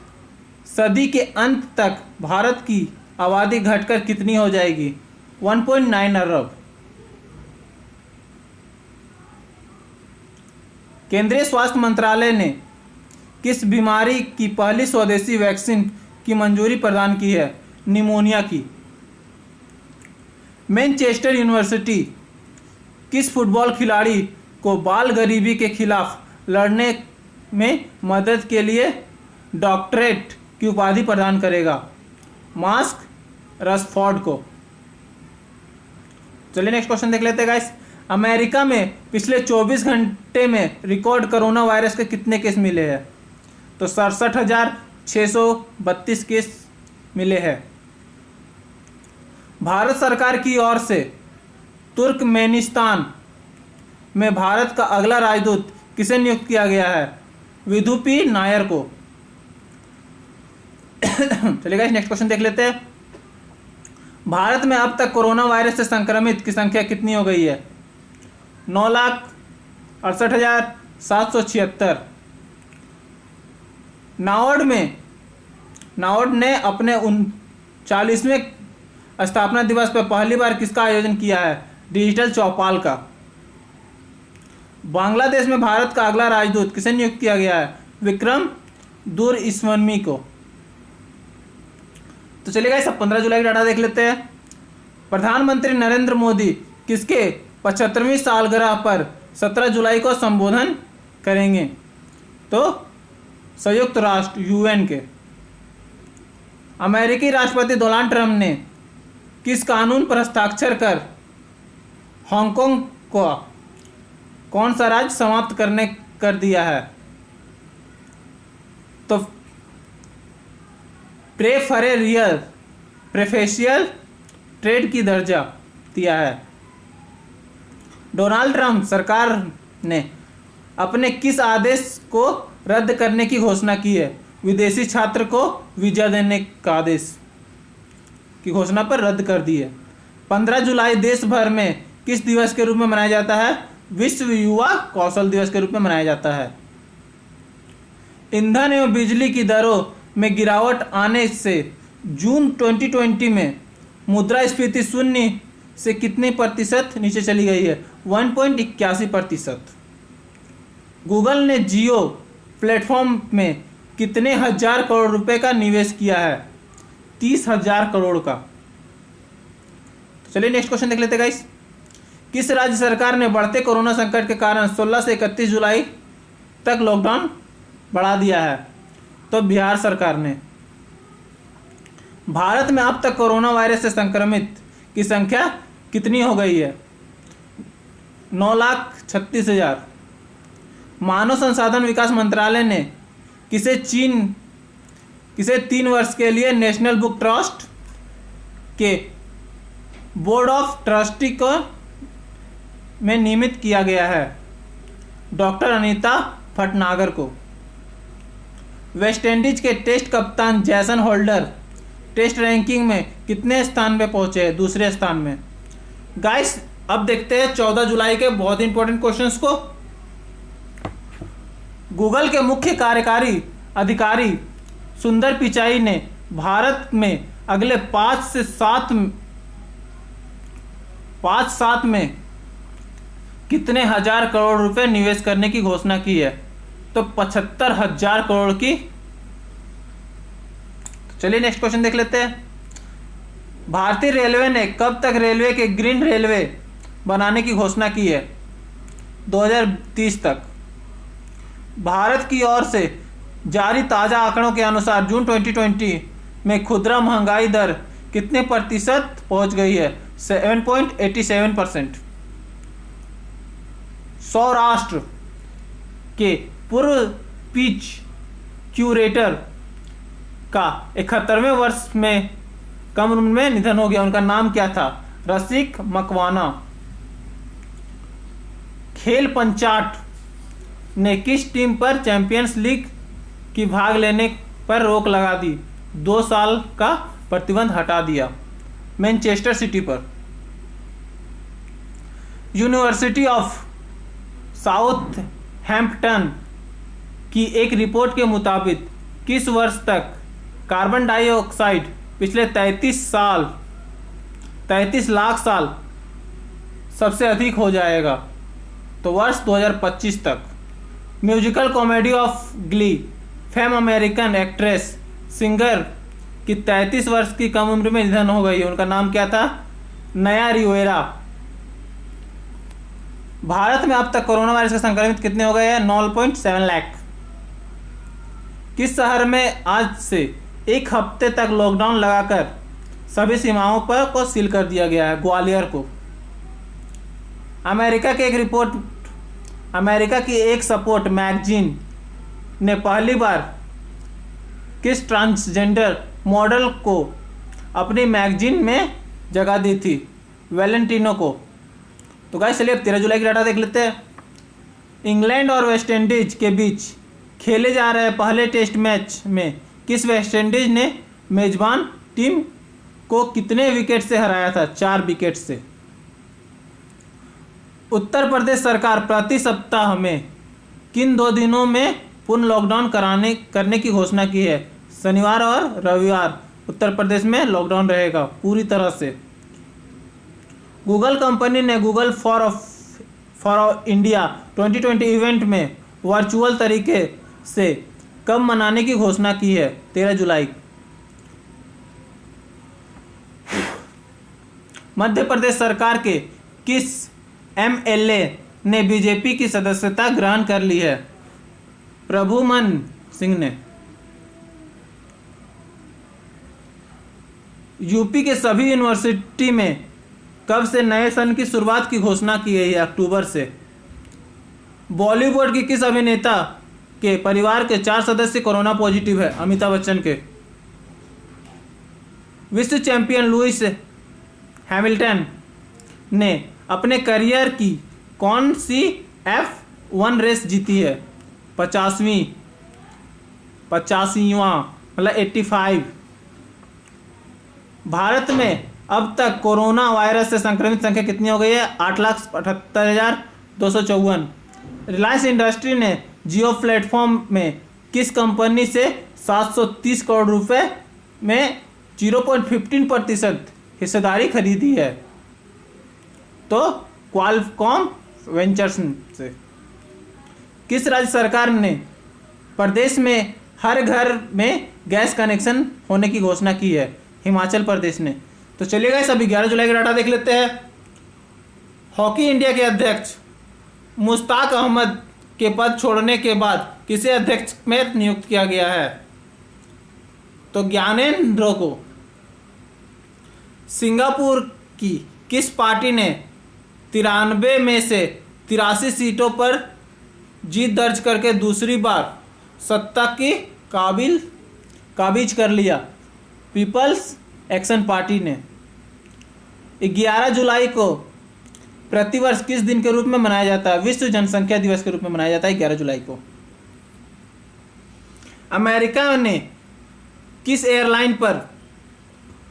सदी के अंत तक भारत की आबादी घटकर कितनी हो जाएगी? 1.9 अरब। केंद्रीय स्वास्थ्य मंत्रालय ने किस बीमारी की पहली स्वदेशी वैक्सीन की मंजूरी प्रदान की है? निमोनिया की। मैनचेस्टर यूनिवर्सिटी किस फुटबॉल खिलाड़ी को बाल गरीबी के खिलाफ लड़ने में मदद के लिए डॉक्टरेट की उपाधि प्रदान करेगा? मास्क रशफोर्ड को। चलिए नेक्स्ट क्वेश्चन देख लेते हैं गाइस। अमेरिका में पिछले 24 घंटे में रिकॉर्ड कोरोना वायरस के कितने केस मिले हैं? तो 67,632 केस मिले हैं। भारत सरकार की ओर से तुर्कमेनिस्तान में भारत का अगला राजदूत किसे नियुक्त किया गया है? विधु पी नायर को। चलिए गाइस नेक्स्ट क्वेश्चन देख लेते हैं। भारत में अब तक कोरोना वायरस से संक्रमित की संख्या कितनी हो गई है? 9,68,776। नाबार्ड ने अपने 39वें स्थापना दिवस पर पहली बार किसका आयोजन किया है? डिजिटल चौपाल का। बांग्लादेश में भारत का अगला राजदूत किसे नियुक्त किया गया है? विक्रम दुरइस्वमी को। तो चलिए गाइस, 15 जुलाई का डाटा देख लेते हैं। प्रधानमंत्री नरेंद्र मोदी किसके 75वीं सालगिरह पर 17 जुलाई को संबोधन करेंगे? तो संयुक्त राष्ट्र यूएन के। अमेरिकी राष्ट्रपति डोनाल्ड ट्रंप ने किस कानून पर हस्ताक्षर कर हांगकांग को कौन सा राज्य समाप्त करने कर दिया है? तो प्रेफरेंशियल ट्रेड की दर्जा दिया है। डोनाल्ड ट्रंप सरकार ने अपने किस आदेश को रद्द करने की घोषणा की है? विदेशी छात्र को वीजा देने का आदेश की घोषणा पर रद्द कर दी है। 15 जुलाई देश भर में किस दिवस के रूप में मनाया जाता है? विश्व युवा कौशल दिवस के रूप में मनाया जाता है। ईंधन एवं बिजली की दरों में गिरावट आने से जून 2020 में मुद्रास्फीति शून्य से कितने प्रतिशत नीचे चली गई है? 1.81%। गूगल ने जियो प्लेटफॉर्म में कितने हजार करोड़ रुपए का निवेश किया है? 30,000 करोड़ का। तो चलिए नेक्स्ट क्वेश्चन देख लेते हैं गाइस। किस राज्य सरकार ने बढ़ते कोरोना संकट के कारण 16 से 31 जुलाई तक लॉकडाउन बढ़ा दिया है? तो बिहार सरकार ने। भारत में अब तक कोरोना वायरस से संक्रमित की संख्या कितनी हो गई है? 9,36,000। मानव संसाधन विकास मंत्रालय ने किसे 3 वर्ष के लिए नेशनल बुक ट्रस्ट के बोर्ड ऑफ ट्रस्टी को में नियमित किया गया है? डॉक्टर अनीता भटनागर को। वेस्टइंडीज के टेस्ट कप्तान जैसन होल्डर टेस्ट रैंकिंग में कितने स्थान पे पहुंचे हैं? दूसरे स्थान में। गाइस अब देखते हैं 14 जुलाई के बहुत इंपॉर्टेंट क्वेश्चंस को। गूगल के मुख्य कार्यकारी अधिकारी सुंदर पिचाई ने भारत में अगले 5 से 7 में कितने हजार करोड़ रुपए निवेश करने की घोषणा की है? तो 75,000 करोड़ की। चलिए नेक्स्ट क्वेश्चन देख लेते हैं। भारतीय रेलवे ने कब तक रेलवे के ग्रीन रेलवे बनाने की घोषणा की है? 2030 तक। भारत की ओर से जारी ताज़ा आंकड़ों के अनुसार जून 2020 में खुदरा महंगाई दर कितने प्रतिशत पहुंच गई है? 7.87%। सौराष्ट्र के पूर्व पिच क्यूरेटर का 71वें वर्ष में कम उम्र में निधन हो गया। उनका नाम क्या था? रसिक मकवाना। खेल पंचाट ने किस टीम पर चैंपियंस लीग की भाग लेने पर रोक लगा दी, 2 साल का प्रतिबंध हटा दिया। मैनचेस्टर सिटी पर यूनिवर्सिटी ऑफ साउथहैम्पटन की एक रिपोर्ट के मुताबिक किस वर्ष तक कार्बन डाइऑक्साइड पिछले 33 लाख साल सबसे अधिक हो जाएगा, तो वर्ष 2025 तक। Musical comedy of Glee fame American actress singer की 33 वर्ष की कम उम्र में निधन हो गई। उनका नाम क्या था? नया रिवेरा। भारत में अब तक कोरोना वायरस के संक्रमित कितने हो गए हैं? 9.7 लाख। किस शहर में आज से 1 हफ्ते तक लॉकडाउन लगाकर सभी सीमाओं पर को सील कर दिया गया है? ग्वालियर को। अमेरिका की एक सपोर्ट मैगजीन ने पहली बार किस ट्रांसजेंडर मॉडल को अपनी मैगजीन में जगह दी थी? वैलेंटिनो को। तो गाइस चलिए अब 13 जुलाई की डाटा देख लेते हैं। इंग्लैंड और वेस्ट इंडीज के बीच खेले जा रहे पहले टेस्ट मैच में किस वेस्ट इंडीज ने मेजबान टीम को कितने विकेट से हराया था? 4 विकेट से। उत्तर प्रदेश सरकार प्रति सप्ताह में किन 2 दिनों में पूर्ण लॉकडाउन करने की घोषणा की है? शनिवार और रविवार उत्तर प्रदेश में लॉकडाउन रहेगा पूरी तरह से। गूगल कंपनी ने गूगल फॉर इंडिया 2020 इवेंट में वर्चुअल तरीके से कब मनाने की घोषणा की है? 13 जुलाई। मध्य प्रदेश सरकार के किस एमएलए ने बीजेपी की सदस्यता ग्रहण कर ली है? प्रभुमन सिंह ने। यूपी के सभी यूनिवर्सिटी में कब से नए सन की शुरुआत की घोषणा की गई है? अक्टूबर से। बॉलीवुड की किस अभिनेता के परिवार के 4 सदस्य कोरोना पॉजिटिव है? अमिताभ बच्चन के। विश्व चैंपियन लुइस हैमिल्टन ने अपने करियर की कौन सी F1 रेस जीती है? 85वां मतलब 85। भारत में अब तक कोरोना वायरस से संक्रमित संख्या कितनी हो गई है? 8,78,254। रिलायंस इंडस्ट्री ने जियो प्लेटफॉर्म में किस कंपनी से 730 करोड़ रुपए में 0.15% हिस्सेदारी खरीदी है? तो क्वालकॉम वेंचर्स से। किस राज्य सरकार ने प्रदेश में हर घर में गैस कनेक्शन होने की घोषणा की है? हिमाचल प्रदेश ने। तो चलिए गाइस अभी 11 जुलाई का डाटा देख लेते हैं। हॉकी इंडिया के अध्यक्ष मुश्ताक अहमद के पद छोड़ने के बाद किसे अध्यक्ष में नियुक्त किया गया है? तो ज्ञानेंद्र को। सिंगापुर की किस पार्टी ने 93 में से 83 सीटों पर जीत दर्ज करके दूसरी बार सत्ता की काबिज कर लिया? पीपल्स एक्शन पार्टी ने। 11 जुलाई को प्रतिवर्ष किस दिन के रूप में मनाया जाता है? विश्व जनसंख्या दिवस के रूप में मनाया जाता है 11 जुलाई को। अमेरिका ने किस एयरलाइन पर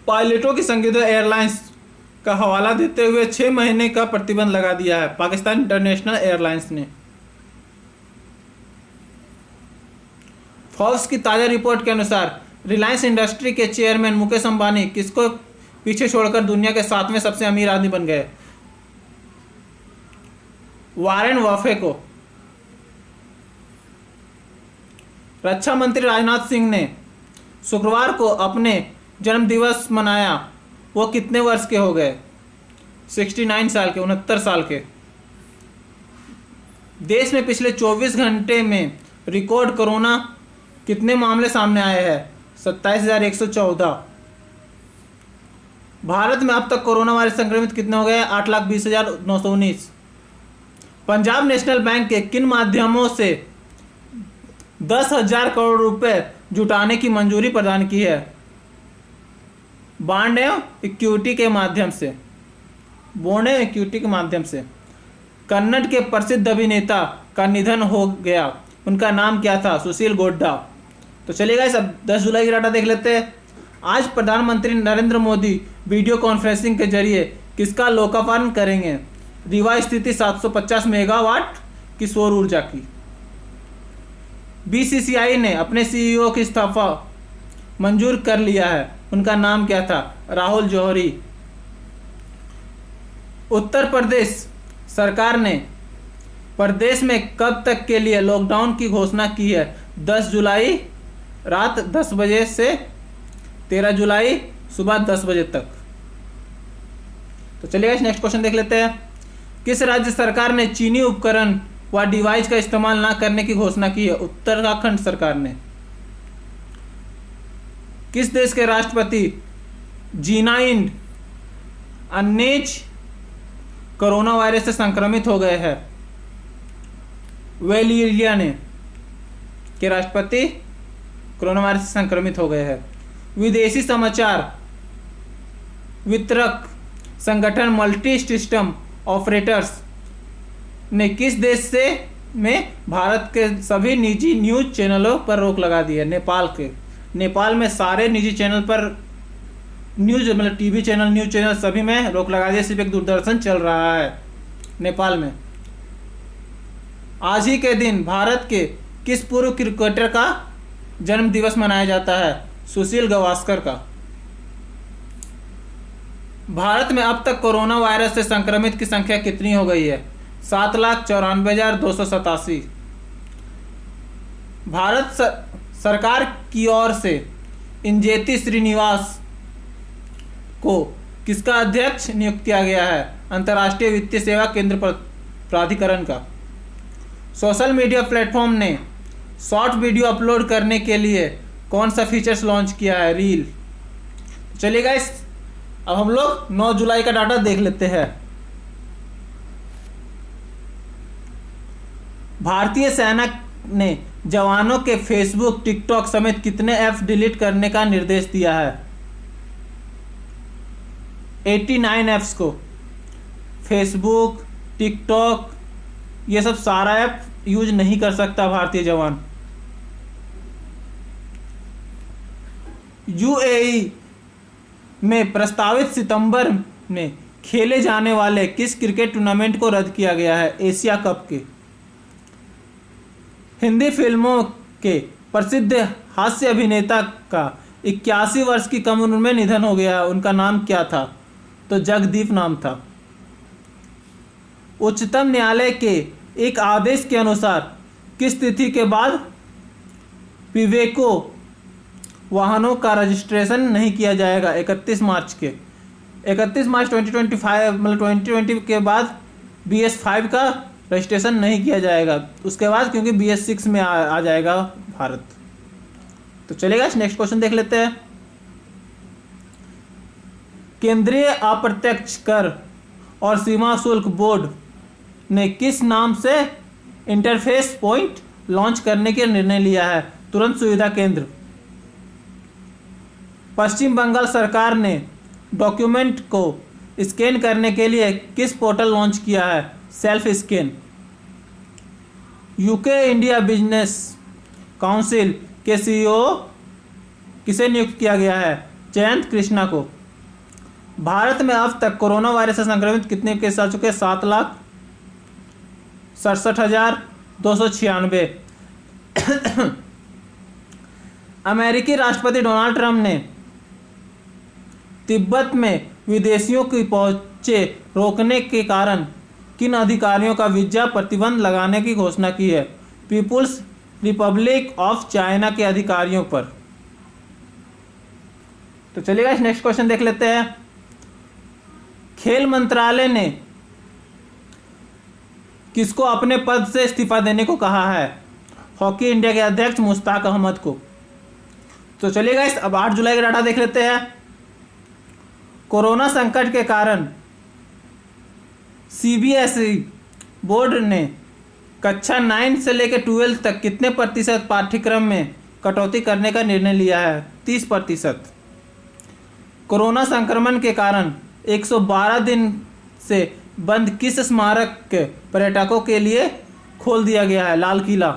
पायलटों की संगीता एयरलाइंस का हवाला देते हुए 6 महीने का प्रतिबंध लगा दिया है? पाकिस्तान इंटरनेशनल एयरलाइंस ने। फॉर्ब्स की ताजा रिपोर्ट के अनुसार रिलायंस इंडस्ट्री के चेयरमैन मुकेश अंबानी किसको पीछे छोड़कर दुनिया के 7वें सबसे अमीर आदमी बन गए? वॉरेन बफे को। रक्षा मंत्री राजनाथ सिंह ने शुक्रवार को अपने जन्मदिवस मनाया। वो कितने वर्ष के हो गए? 69 साल के, 69 साल के। देश में पिछले 24 घंटे में रिकॉर्ड कोरोना कितने मामले सामने आए हैं? 27,114। भारत में अब तक कोरोना वायरस संक्रमित कितने हो गए? 8,20,919। पंजाब नेशनल बैंक के किन माध्यमों से 10,000 करोड़ रुपए जुटाने की मंजूरी प्रदान की है? बॉन्ड एवं इक्विटी के माध्यम से। बॉन्ड एवं इक्विटी के माध्यम से। कन्नड़ के प्रसिद्ध अभिनेता का निधन हो गया, उनका नाम क्या था? सुशील गोड्डा। तो तो चलिए गाइस अब 10 जुलाई का डाटा देख लेते हैं। आज प्रधानमंत्री नरेंद्र मोदी वीडियो कॉन्फ्रेंसिंग के जरिए किसका लोकार्पण करेंगे? रीवा स्थित 750 मेगावाट की सौर ऊर्जा की। बीसीसीआई ने अपने सीईओ की इस्तीफा मंजूर कर लिया है, उनका नाम क्या था? राहुल जौहरी। उत्तर प्रदेश सरकार ने प्रदेश में कब तक के लिए लॉकडाउन की घोषणा की है? 10 जुलाई रात 10 बजे से 13 जुलाई सुबह 10 बजे तक। तो चलिए नेक्स्ट क्वेश्चन देख लेते हैं। किस राज्य सरकार ने चीनी उपकरण व डिवाइस का इस्तेमाल न करने की घोषणा की है? उत्तराखंड सरकार ने। किस देश के राष्ट्रपति जीनाइंड अन्नेज कोरोना वायरस से संक्रमित हो गए हैं? वेलिया ने के राष्ट्रपति कोरोना वायरस से संक्रमित हो गए हैं। विदेशी समाचार वितरक संगठन मल्टी सिस्टम ऑपरेटर्स ने किस देश से में भारत के सभी निजी न्यूज चैनलों पर रोक लगा दी है? नेपाल में सारे निजी चैनल पर न्यूज मतलब टीवी चैनल न्यूज चैनल सभी में रोक लगा दिया, सिर्फ एक दूरदर्शन चल रहा है नेपाल में। आज ही के दिन भारत के किस पूर्व क्रिकेटर का जन्म दिवस मनाया जाता है? सुशील गावस्कर का। भारत में अब तक कोरोना वायरस से संक्रमित की संख्या कितनी हो गई है? 7,94,287। भारत सरकार की ओर से इंजेती श्रीनिवास को किसका अध्यक्ष नियुक्त किया गया है? अंतर्राष्ट्रीय वित्तीय सेवा केंद्र प्राधिकरण का। सोशल मीडिया प्लेटफॉर्म ने शॉर्ट वीडियो अपलोड करने के लिए कौन सा फीचर्स लॉन्च किया है? रील। चलिए गाइस अब हम लोग 9 जुलाई का डाटा देख लेते हैं। भारतीय सेना ने जवानों के फेसबुक, टिकटॉक समेत कितने ऐप्स डिलीट करने का निर्देश दिया है? 89 ऐप्स को। फेसबुक, टिकटॉक ये सब सारा ऐप यूज नहीं कर सकता भारतीय जवान। यूएई में प्रस्तावित सितंबर में खेले जाने वाले किस क्रिकेट टूर्नामेंट को रद्द किया गया है? एशिया कप के। हिंदी फिल्मों के प्रसिद्ध हास्य अभिनेता का 81 वर्ष की कम उम्र में निधन हो गया है, उनका नाम क्या था? तो जगदीप नाम था। उच्चतम न्यायालय के एक आदेश के अनुसार किस तिथि के बाद विवेको वाहनों का रजिस्ट्रेशन नहीं किया जाएगा? 31 मार्च के। 31 मार्च 2025 मतलब 2020 के बाद BS5 का रजिस्ट्रेशन नहीं किया जाएगा उसके बाद, क्योंकि BS6 में आ जाएगा भारत। तो चलेगा नेक्स्ट क्वेश्चन देख लेते हैं। केंद्रीय अप्रत्यक्ष कर और सीमा शुल्क बोर्ड ने किस नाम से इंटरफेस पॉइंट लॉन्च करने का निर्णय लिया है? तुरंत सुविधा केंद्र। पश्चिम बंगाल सरकार ने डॉक्यूमेंट को स्कैन करने के लिए किस पोर्टल लॉन्च किया है? Self scan. UK India business council के सीईओ किसे नियुक्त किया गया है? जयंत कृष्णा को। भारत में अब तक कोरोना वायरस से संक्रमित कितने केस आ चुके हैं? 7,67,296। अमेरिकी राष्ट्रपति डोनाल्ड ट्रंप ने तिब्बत में विदेशियों की पहुंचे रोकने के कारण किन अधिकारियों का वीजा प्रतिबंध लगाने की घोषणा की है? पीपुल्स रिपब्लिक ऑफ चाइना के अधिकारियों पर। तो चलिए नेक्स्ट क्वेश्चन देख लेते हैं। खेल मंत्रालय ने किसको अपने पद से इस्तीफा देने को कहा है? हॉकी इंडिया के अध्यक्ष मुश्ताक अहमद को। तो चलिए गाइस अब 8 जुलाई का डाटा देख लेते हैं। कोरोना संकट के कारण सीबीएसई बोर्ड ने कक्षा 9 से लेकर 12 तक कितने प्रतिशत पाठ्यक्रम में कटौती करने का निर्णय लिया है? 30%। कोरोना संक्रमण के कारण 112 दिन से बंद किस स्मारक के पर्यटकों के लिए खोल दिया गया है? लाल किला।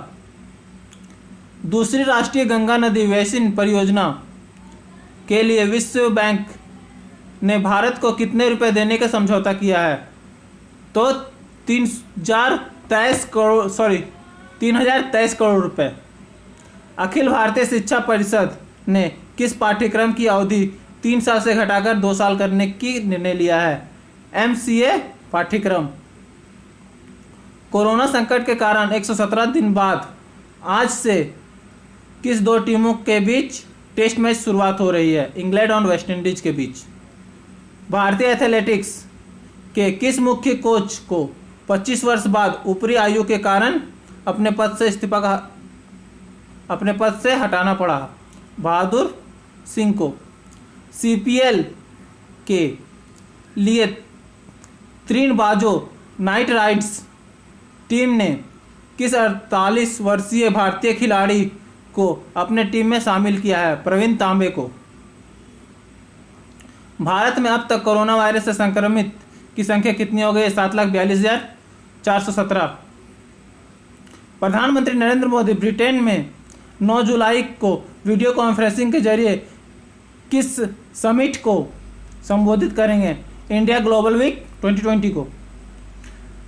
दूसरी राष्ट्रीय गंगा नदी बेसिन परियोजना के लिए विश्व बैंक ने भारत को कितने रुपए देने का समझौता किया है? तो 3023 करोड़ रुपए। अखिल भारतीय शिक्षा परिषद ने किस पाठ्यक्रम की अवधि 3 साल से घटाकर 2 साल करने की निर्णय लिया है? MCA पाठ्यक्रम। कोरोना संकट के कारण 117 दिन बाद आज से किस 2 टीमों के बीच टेस्ट मैच शुरुआत हो रही है? इंग्लैंड और वेस्ट इंडीज के बीच। भारतीय एथलेटिक्स के किस मुख्य कोच को 25 वर्ष बाद ऊपरी आयु के कारण अपने पद से हटाना पड़ा? बहादुर सिंह को। CPL के लिए तीरंदाजों नाइट राइडर्स टीम ने किस 48 वर्षीय भारतीय खिलाड़ी को अपने टीम में शामिल किया है? प्रवीण तांबे को। भारत में अब तक कोरोना वायरस से संक्रमित की संख्या कितनी हो गई है? 7,42,417। प्रधानमंत्री नरेंद्र मोदी ब्रिटेन में 9 जुलाई को वीडियो कॉन्फ्रेंसिंग के जरिए किस समिट को संबोधित करेंगे? इंडिया ग्लोबल वीक 2020 को।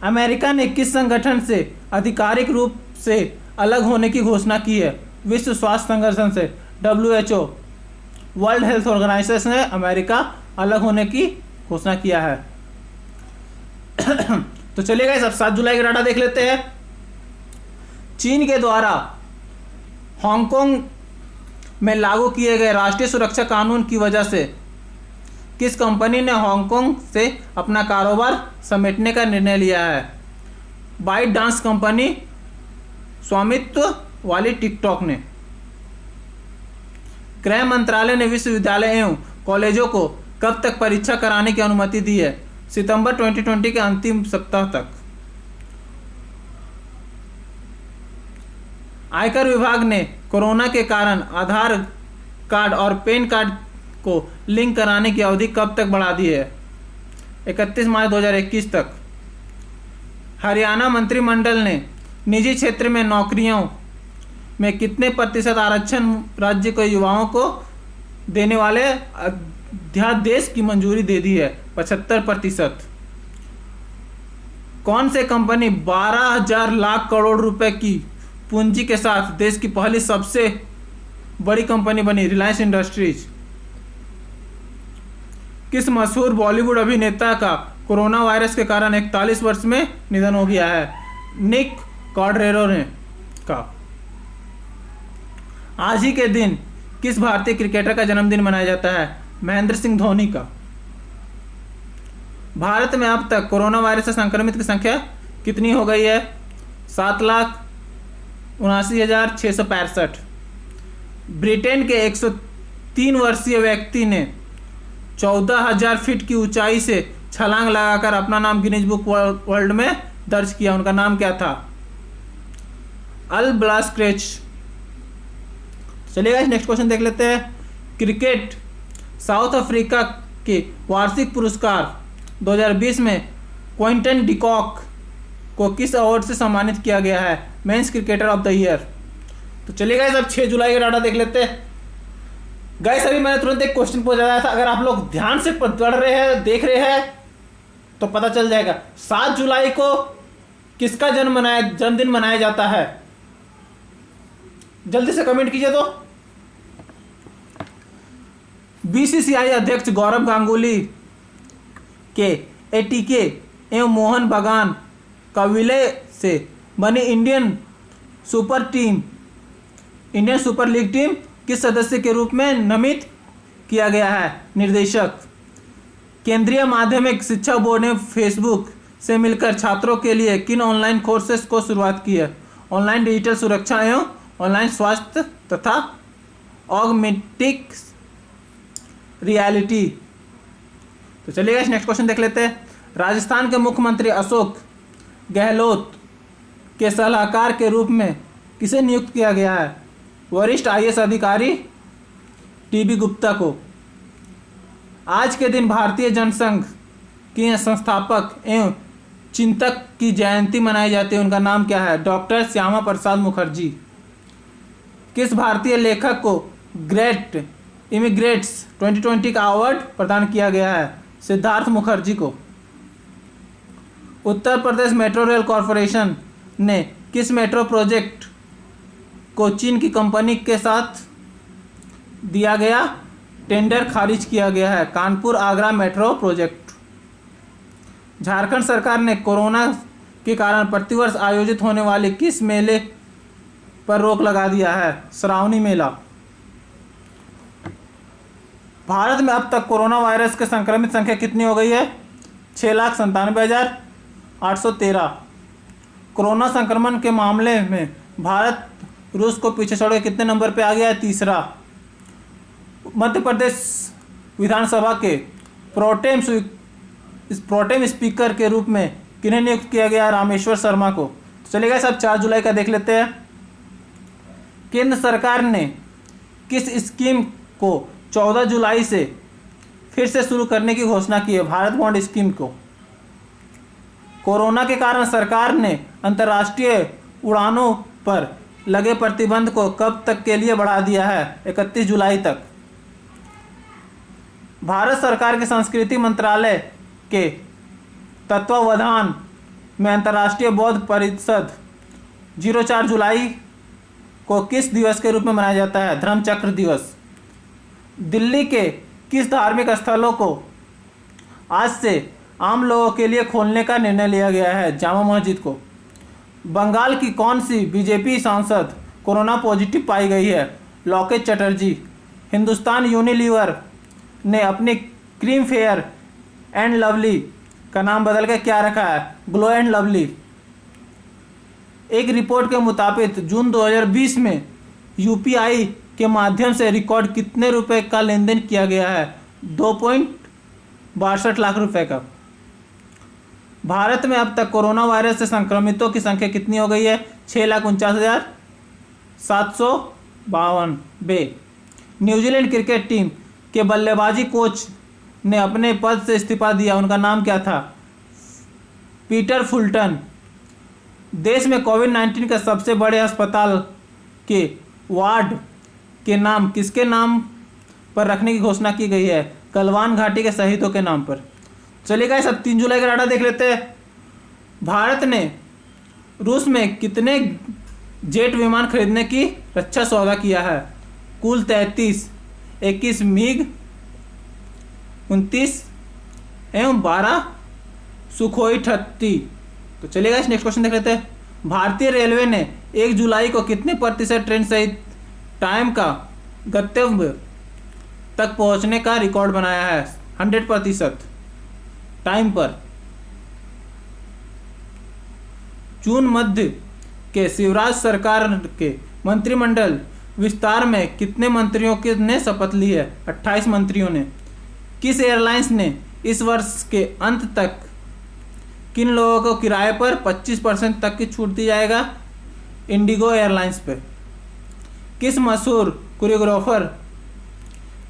अमेरिका ने किस संगठन से आधिकारिक रूप से अलग होने की घोषणा की है? विश्व स्वास्थ्य संगठन से। WHO वर्ल्ड हेल्थ ऑर्गेनाइजेशन ने अमेरिका अलग होने की घोषणा किया है। तो चलिए गाइस, अब 7 जुलाई का डाटा देख लेते हैं। चीन के द्वारा हांगकांग में लागू किए गए राष्ट्रीय सुरक्षा कानून की वजह से किस कंपनी ने हांगकांग से अपना कारोबार समेटने का निर्णय लिया है? बाइट डांस कंपनी स्वामित्व वाली टिकटॉक ने। गृह मंत्रालय ने विश्वविद्यालय एवं कॉलेजों को कब तक परीक्षा कराने की अनुमति दी है? सितंबर 2020 के अंतिम सप्ताह तक। आयकर विभाग ने कोरोना के कारण आधार कार्ड और पैन कार्ड को लिंक कराने की अवधि कब तक बढ़ा दी है? 31 मार्च 2021 तक। हरियाणा मंत्रिमंडल ने निजी क्षेत्र में नौकरियों में कितने प्रतिशत आरक्षण राज्य के युवाओं को देने वाले अध्यादेश की मंजूरी दे दी है? 75%। कौन से कंपनी 12,000 लाख करोड़ रुपए की पूंजी के साथ देश की पहली सबसे बड़ी कंपनी बनी? रिलायंस इंडस्ट्रीज। किस मशहूर बॉलीवुड अभिनेता का कोरोना वायरस के कारण 41 वर्ष में निधन हो गया है? निक कॉर्डेरो ने का। आज ही के दिन किस भारतीय क्रिकेटर का जन्मदिन मनाया जाता है? महेंद्र सिंह धोनी का। भारत में अब तक कोरोना वायरस से संक्रमित की संख्या कितनी हो गई है? 7,79,665। ब्रिटेन के 103 वर्षीय व्यक्ति ने 14,000 फीट की ऊंचाई से छलांग लगाकर अपना नाम गिनीज बुक वर्ल्ड में दर्ज किया। उनका नाम क्या था? अल ब्लास्क्रेच। चलिएगा, नेक्स्ट क्वेश्चन देख लेते हैं। क्रिकेट साउथ अफ्रीका के वार्षिक पुरस्कार 2020 में क्विंटन डिकॉक को किस अवार्ड से सम्मानित किया गया है? Men's cricketer of the year. तो चलिए गाइस, अब 6 जुलाई का डाटा देख लेते हैं। गाइस, अभी मैंने तुरंत एक क्वेश्चन पूछा था, अगर आप लोग ध्यान से पढ़ रहे हैं, देख रहे हैं तो पता चल जाएगा। 7 जुलाई को किसका जन्मदिन मनाया जाता है? जल्दी से कमेंट कीजिए। तो BCCI अध्यक्ष गौरव गांगुली के ATK एवं मोहन बगान का विलय से बनी इंडियन सुपर लीग टीम किस सदस्य के रूप में नामित किया गया है? निर्देशक। केंद्रीय माध्यमिक शिक्षा बोर्ड ने फेसबुक से मिलकर छात्रों के लिए किन ऑनलाइन कोर्सेस को शुरुआत की है? ऑनलाइन डिजिटल सुरक्षा एवं ऑनलाइन स्वास्थ्य तथा ऑगमेंटेड रियलिटी। तो चलिए नेक्स्ट क्वेश्चन देख लेते हैं। राजस्थान के मुख्यमंत्री अशोक गहलोत के सलाहकार के रूप में किसे नियुक्त किया गया है? वरिष्ठ IAS अधिकारी TB गुप्ता को। आज के दिन भारतीय जनसंघ के संस्थापक एवं चिंतक की जयंती मनाई जाती है। उनका नाम क्या है? डॉक्टर श्यामा प्रसाद मुखर्जी। किस भारतीय लेखक को ग्रेट इमिग्रेट्स 2020 का अवार्ड प्रदान किया गया है? सिद्धार्थ मुखर्जी को। Uttar Pradesh metro rail corporation ने किस मेट्रो प्रोजेक्ट को चीन की कंपनी के साथ दिया गया टेंडर खारिज किया गया है? Kanpur Agra metro project. झारखंड सरकार ने कोरोना के कारण प्रतिवर्ष आयोजित होने वाले किस मेले पर रोक लगा दिया है? श्रावणी मेला। भारत में अब तक कोरोना वायरस के संक्रमित संख्या कितनी हो गई है? 6,97,813। कोरोना संक्रमण के मामले में भारत रूस को पीछे छोड़कर कितने नंबर पे आ गया है? तीसरा। मध्य प्रदेश विधानसभा के प्रोटेम स्पीकर के रूप में किन्हें नियुक्त किया गया? रामेश्वर शर्मा को। चलिए सब 4 जुलाई का देख लेते हैं। केंद्र सरकार ने किस स्कीम को 14 जुलाई से फिर से शुरू करने की घोषणा की है? भारत बॉन्ड स्कीम को। कोरोना के कारण सरकार ने अंतर्राष्ट्रीय उड़ानों पर लगे प्रतिबंध को कब तक के लिए बढ़ा दिया है? 31 जुलाई तक। भारत सरकार के संस्कृति मंत्रालय के तत्वावधान में अंतर्राष्ट्रीय बौद्ध परिषद 04 जुलाई को किस दिवस के रूप में मनाया जाता है? धर्मचक्र दिवस। दिल्ली के किस धार्मिक स्थलों को आज से आम लोगों के लिए खोलने का निर्णय लिया गया है? जामा मस्जिद को। बंगाल की कौन सी बीजेपी सांसद कोरोना पॉजिटिव पाई गई है? लोकेश चटर्जी। हिंदुस्तान यूनिलीवर ने अपनी क्रीम फेयर एंड लवली का नाम बदल के क्या रखा है? Glow and lovely. एक रिपोर्ट के मुताबिक जून 2020 में यूपीआई के माध्यम से रिकॉर्ड कितने रुपए का लेन देन किया गया है? 2.62 लाख रुपए का। भारत में अब तक कोरोना वायरस से संक्रमितों की संख्या कितनी हो गई है? 6,49,752। न्यूजीलैंड क्रिकेट टीम के बल्लेबाजी कोच ने अपने पद से इस्तीफा दिया, उनका नाम क्या था? Peter Fulton. देश में कोविड-19 का सबसे बड़े अस्पताल के वार्ड के नाम किसके नाम पर रखने की घोषणा की गई है? गलवान घाटी के शहीदों के नाम पर। चलिए गाइस अब 3 जुलाई का डाटा देख लेते हैं। भारत ने रूस में कितने जेट विमान खरीदने की रक्षा सौदा किया है? कुल 33, 21 मिग 29 एवं 12 सुखोई 38। तो चलिए गाइस नेक्स्ट क्वेश्चन देख लेते हैं। भारतीय रेलवे ने 1 जुलाई को कितने प्रतिशत ट्रेन सहित टाइम का गंतव्य तक पहुंचने का रिकॉर्ड बनाया है? 100% टाइम पर। जून मध्य के शिवराज सरकार के मंत्रिमंडल विस्तार में कितने मंत्रियों ने शपथ ली है? 28 मंत्रियों ने। किस एयरलाइंस ने इस वर्ष के अंत तक किन लोगों को किराए पर 25% तक की छूट दी जाएगा? इंडिगो एयरलाइंस पे। किस मशहूर कोरियोग्राफर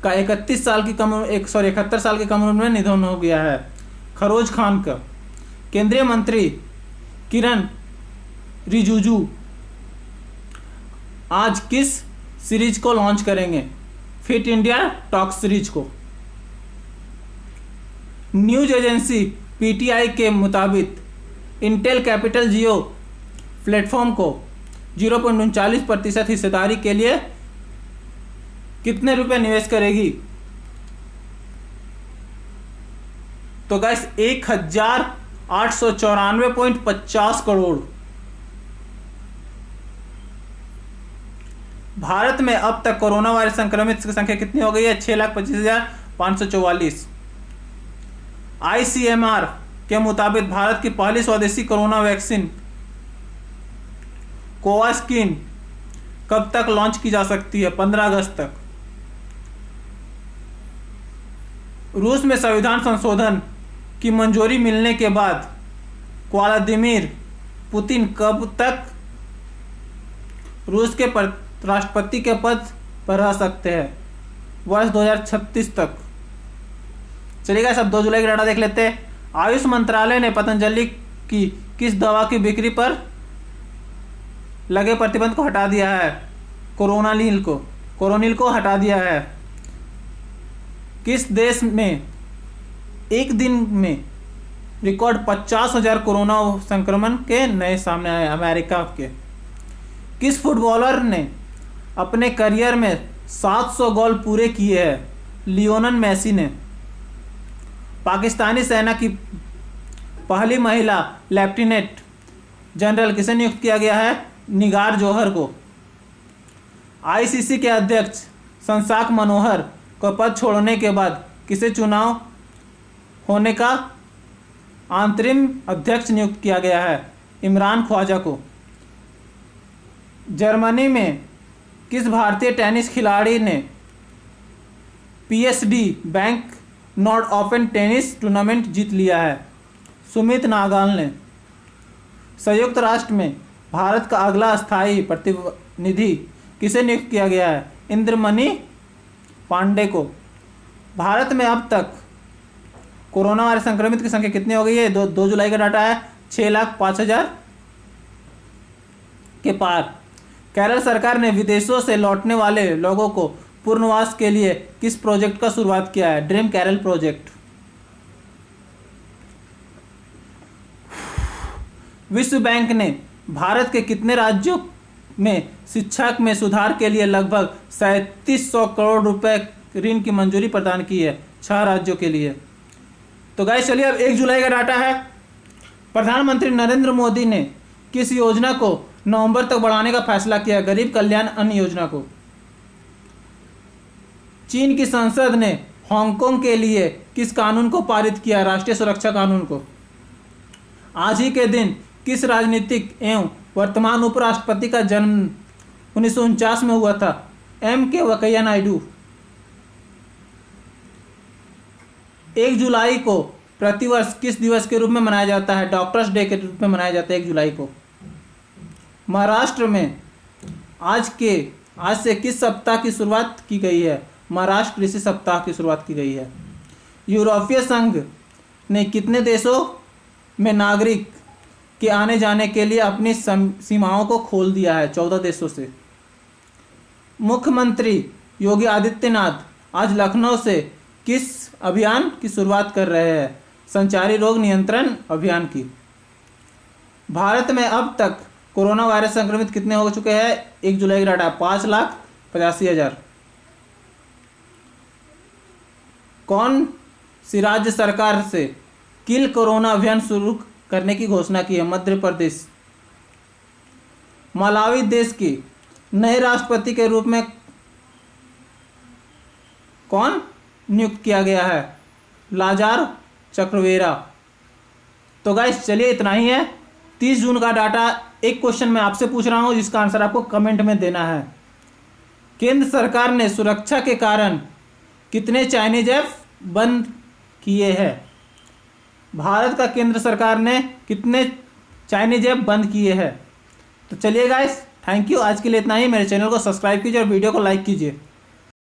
का 71 साल की 71 साल की कम उम्र में निधन हो गया है? खरोज खान का। केंद्रीय मंत्री किरण रिजिजू आज किस सीरीज को लॉन्च करेंगे? फिट इंडिया टॉक सीरीज को। न्यूज एजेंसी पीटीआई के मुताबिक इंटेल कैपिटल जियो प्लेटफॉर्म को 0.39% हिस्सेदारी के लिए कितने रुपए निवेश करेगी? तो गाइस 1,894.50 करोड़। भारत में अब तक कोरोना वायरस संक्रमित की संख्या कितनी हो गई है? 6,25,544। आईसीएमआर के मुताबिक भारत की पहली स्वदेशी कोरोना वैक्सीन कोवाक्सिन कब तक लॉन्च की जा सकती है? 15 अगस्त तक। रूस में संविधान संशोधन की मंजूरी मिलने के बाद व्लादिमीर पुतिन कब तक रूस के राष्ट्रपति के पद पर रह सकते हैं? वर्ष 2036 तक। चलिएगा सब 2 जुलाई का डाटा देख लेते हैं। आयुष मंत्रालय ने पतंजलि की किस दवा की बिक्री पर लगे प्रतिबंध को हटा दिया है? कोरोनिल को हटा दिया है। किस देश में एक दिन में रिकॉर्ड 50,000 कोरोना संक्रमण के नए सामने आए? अमेरिका के। किस फुटबॉलर ने अपने करियर में 700 गोल पूरे किए हैं? लियोनेल मेसी ने। पाकिस्तानी सेना की पहली महिला लेफ्टिनेंट जनरल किसे नियुक्त किया गया है? निगार जौहर को। आईसीसी के अध्यक्ष शशांक मनोहर को पद छोड़ने के बाद किसे चुनाव होने का अंतरिम अध्यक्ष नियुक्त किया गया है? इमरान ख्वाजा को। जर्मनी में किस भारतीय टेनिस खिलाड़ी ने PSD bank Nord open tennis tournament जीत लिया है? सुमित नागाल ने। संयुक्त राष्ट्र में भारत का अगला स्थायी प्रतिनिधि किसे नियुक्त किया गया है? इंद्रमणि पांडे को। भारत में अब तक कोरोना वायरस संक्रमित की संख्या कितनी हो गई है? 2 जुलाई का डाटा है 6,05,000 के पार। केरल सरकार ने विदेशों से लौटने वाले लोगों को पुनर्वास के लिए किस प्रोजेक्ट का शुरुआत किया है? Dream Kerala project. विश्व बैंक ने भारत के कितने राज्यों में शिक्षा में सुधार के लिए लगभग 3700 करोड़ रुपए ऋण की मंजूरी प्रदान की है? 6 राज्यों के लिए। तो गाइस चलिए अब 1 जुलाई का डाटा है। प्रधानमंत्री नरेंद्र मोदी ने किस योजना को नवंबर तक बढ़ाने का फैसला किया? गरीब कल्याण अन्न योजना को। चीन की संसद ने हांगकांग के लिए किस कानून को पारित किया? राष्ट्रीय सुरक्षा कानून को। आज ही के दिन किस राजनीतिक एवं वर्तमान उपराष्ट्रपति का जन्म 1949 में हुआ था? M.K. वेंकैया नायडू। 1 जुलाई को प्रतिवर्ष किस दिवस के रूप में मनाया जाता है? डॉक्टर्स डे के रूप में मनाया जाता है 1 जुलाई को। महाराष्ट्र में आज से किस सप्ताह की शुरुआत की गई है? महाराष्ट्र कृषि सप्ताह की शुरुआत की गई है। यूरोपीय संघ ने कितने देशों में नागरिक के आने जाने के लिए अपनी सीमाओं को खोल दिया है? 14 देशों से। मुख्यमंत्री योगी आदित्यनाथ आज लखनऊ से किस अभियान की शुरुआत कर रहे हैं? संचारी रोग नियंत्रण अभियान की। भारत में अब तक कोरोना वायरस संक्रमित कितने हो चुके हैं? 1 जुलाई का डाटा 5,85,000। कौन सी राज्य सरकार से किल कोरोना अभियान शुरू करने की घोषणा की है? मध्य प्रदेश। मलावी देश की नए राष्ट्रपति के रूप में कौन नियुक्त किया गया है? लाजार चक्रवेरा। तो गाइस चलिए इतना ही है। 30 जून का डाटा। एक क्वेश्चन मैं आपसे पूछ रहा हूं जिसका आंसर आपको कमेंट में देना है। केंद्र सरकार ने सुरक्षा के कारण कितने चाइनीज ऐप बंद किए हैं? भारत का केंद्र सरकार ने कितने चाइनीज ऐप बंद किए हैं? तो चलिए गाइस थैंक यू। आज के लिए इतना ही। मेरे चैनल को सब्सक्राइब कीजिए और वीडियो को लाइक कीजिए।